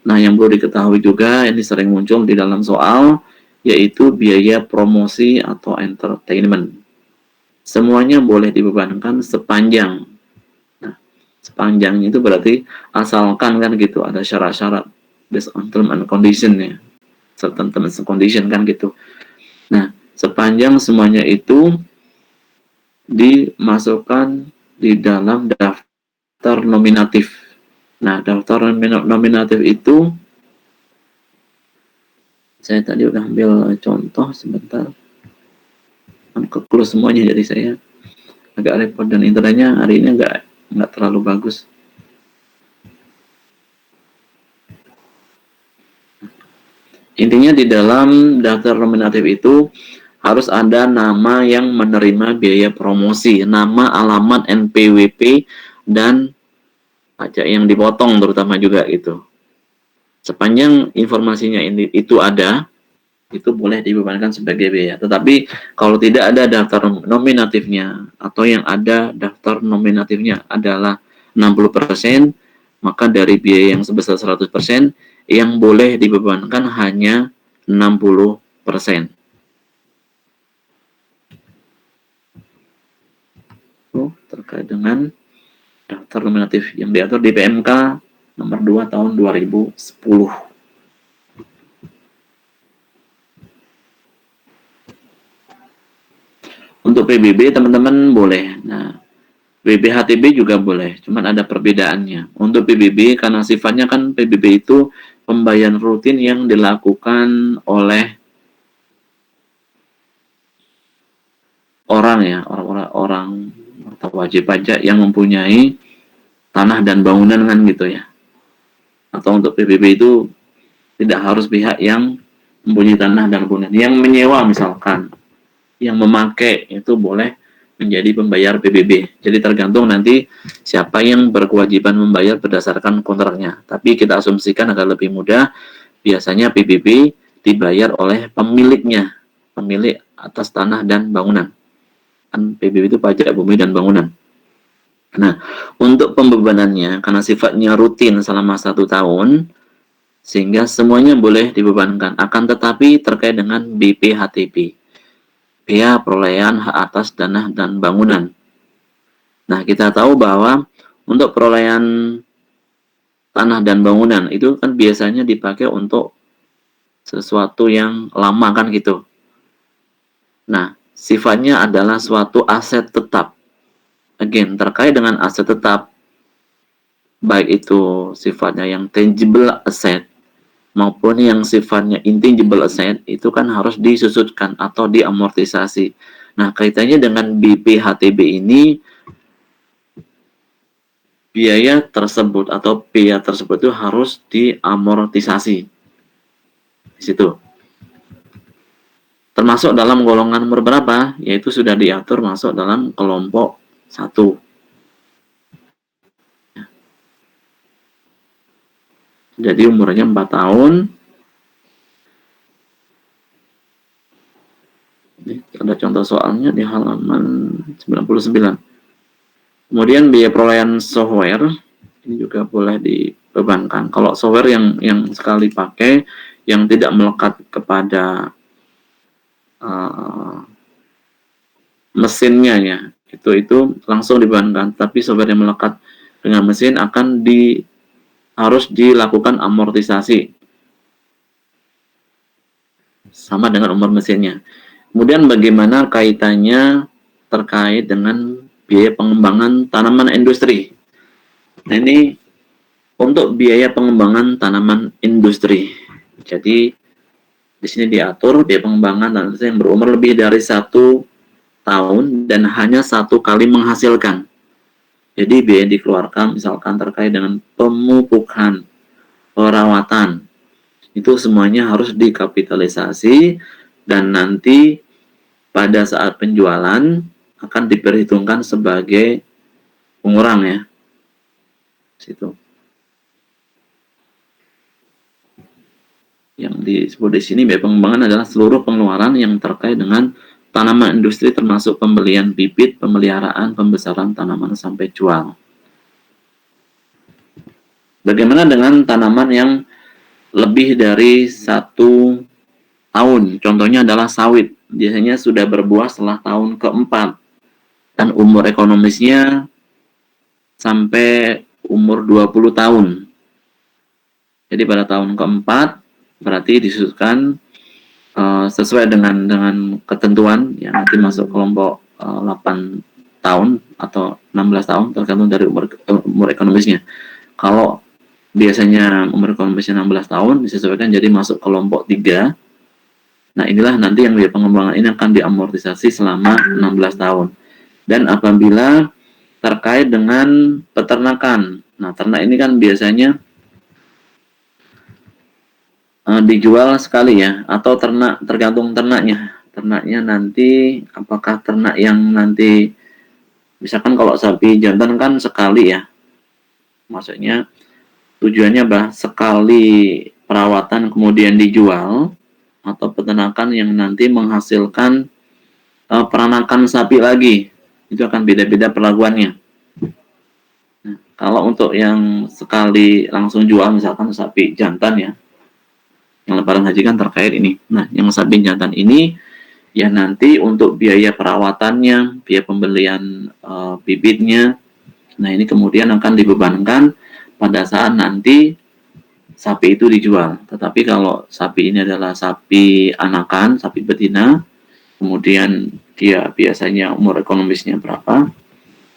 Nah, yang perlu diketahui juga, ini sering muncul di dalam soal, yaitu biaya promosi atau entertainment. Semuanya boleh dibebankan sepanjang. Nah, sepanjangnya itu berarti asalkan kan gitu, ada syarat-syarat based on term and condition ya. Certain terms and condition kan gitu. Nah, sepanjang semuanya itu dimasukkan di dalam daftar nominatif. Nah, daftar nominatif itu saya tadi udah ambil contoh sebentar. Ke-close semuanya, jadi saya agak repot dan internetnya hari ini nggak terlalu bagus. Intinya di dalam daftar nominatif itu harus ada nama yang menerima biaya promosi, nama, alamat, NPWP, dan pajak yang dipotong terutama juga itu. Sepanjang informasinya itu ada, itu boleh dibebankan sebagai biaya. Tetapi kalau tidak ada daftar nominatifnya atau yang ada daftar nominatifnya adalah 60%, maka dari biaya yang sebesar 100% yang boleh dibebankan hanya 60%. Terkait dengan daftar nominatif yang diatur di PMK nomor 2 tahun 2010. Untuk PBB teman-teman boleh. Nah, PBHTB juga boleh, cuman ada perbedaannya. Untuk PBB karena sifatnya kan PBB itu pembayaran rutin yang dilakukan oleh orang ya, orang atau wajib pajak yang mempunyai tanah dan bangunan kan gitu ya. Atau untuk PBB itu tidak harus pihak yang mempunyai tanah dan bangunan, yang menyewa misalkan, yang memakai itu boleh menjadi pembayar PBB. Jadi tergantung nanti siapa yang berkewajiban membayar berdasarkan kontraknya. Tapi kita asumsikan agar lebih mudah, biasanya PBB dibayar oleh pemiliknya, pemilik atas tanah dan bangunan. Kan PBB itu pajak bumi dan bangunan. Nah, untuk pembebanannya karena sifatnya rutin selama 1 tahun, sehingga semuanya boleh dibebankan. Akan tetapi terkait dengan BPHTB, biaya perolehan hak atas tanah dan bangunan. Nah, kita tahu bahwa untuk perolehan tanah dan bangunan itu kan biasanya dipakai untuk sesuatu yang lama kan gitu. Nah, sifatnya adalah suatu aset tetap. Again, terkait dengan aset tetap, baik itu sifatnya yang tangible asset maupun yang sifatnya intangible asset, itu kan harus disusutkan atau diamortisasi. Nah, kaitannya dengan BPHTB ini, biaya tersebut atau biaya tersebut itu harus diamortisasi. Di situ. Termasuk dalam golongan nomor berapa, yaitu sudah diatur masuk dalam kelompok 1. Jadi umurnya 4 tahun. Ini ada contoh soalnya di halaman 99. Kemudian biaya perolehan software ini juga boleh dibebankan. Kalau software yang sekali pakai, yang tidak melekat kepada mesinnya ya, itu langsung dibebankan. Tapi software yang melekat dengan mesin akan harus dilakukan amortisasi sama dengan umur mesinnya. Kemudian bagaimana kaitannya terkait dengan biaya pengembangan tanaman industri. Nah, ini untuk biaya pengembangan tanaman industri. Jadi di sini diatur biaya pengembangan tanaman industri yang berumur lebih dari 1 tahun dan hanya 1 kali menghasilkan. Jadi biaya yang dikeluarkan misalkan terkait dengan pemupukan, perawatan, itu semuanya harus dikapitalisasi dan nanti pada saat penjualan akan diperhitungkan sebagai pengurang ya. Situ. Yang disebut di sini biaya pengembangan adalah seluruh pengeluaran yang terkait dengan tanaman industri termasuk pembelian bibit, pemeliharaan, pembesaran tanaman sampai jual. Bagaimana dengan tanaman yang lebih dari 1 tahun? Contohnya adalah sawit. Biasanya sudah berbuah setelah tahun keempat. Dan umur ekonomisnya sampai umur 20 tahun. Jadi pada tahun keempat berarti disusutkan sesuai dengan ketentuan yang nanti masuk kelompok 8 tahun atau 16 tahun tergantung dari umur ekonomisnya. Kalau biasanya umur ekonomisnya 16 tahun disesuaikan jadi masuk kelompok 3. Nah, inilah nanti yang biaya pengembangan ini akan diamortisasi selama 16 tahun. Dan apabila terkait dengan peternakan. Nah, ternak ini kan biasanya dijual sekali ya, atau ternak tergantung ternaknya. Ternaknya nanti apakah ternak yang nanti misalkan kalau sapi jantan kan sekali ya. Maksudnya tujuannya sekali perawatan kemudian dijual, atau peternakan yang nanti menghasilkan peranakan sapi lagi. Itu akan beda-beda perlakuannya. Nah, kalau untuk yang sekali langsung jual misalkan sapi jantan ya, yang lebaran haji kan terkait ini. Nah, yang sapi jantan ini ya nanti untuk biaya perawatannya, biaya pembelian bibitnya, nah ini kemudian akan dibebankan pada saat nanti sapi itu dijual. Tetapi kalau sapi ini adalah sapi anakan, sapi betina, kemudian dia biasanya umur ekonomisnya berapa?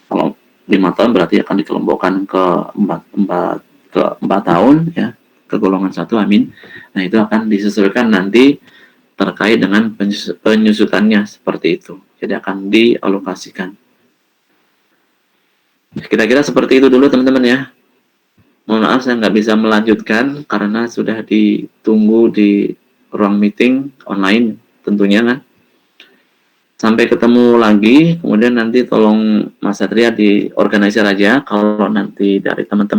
Kalau 5 tahun berarti akan dikelompokkan ke 4 tahun ya, ke golongan 1, amin. Nah, itu akan disesuaikan nanti terkait dengan penyusutannya seperti itu. Jadi akan dialokasikan. Kira-kira seperti itu dulu teman-teman ya. Mohon maaf saya nggak bisa melanjutkan karena sudah ditunggu di ruang meeting online tentunya kan. Sampai ketemu lagi, kemudian nanti tolong Mas Satria diorganisir aja kalau nanti dari teman-teman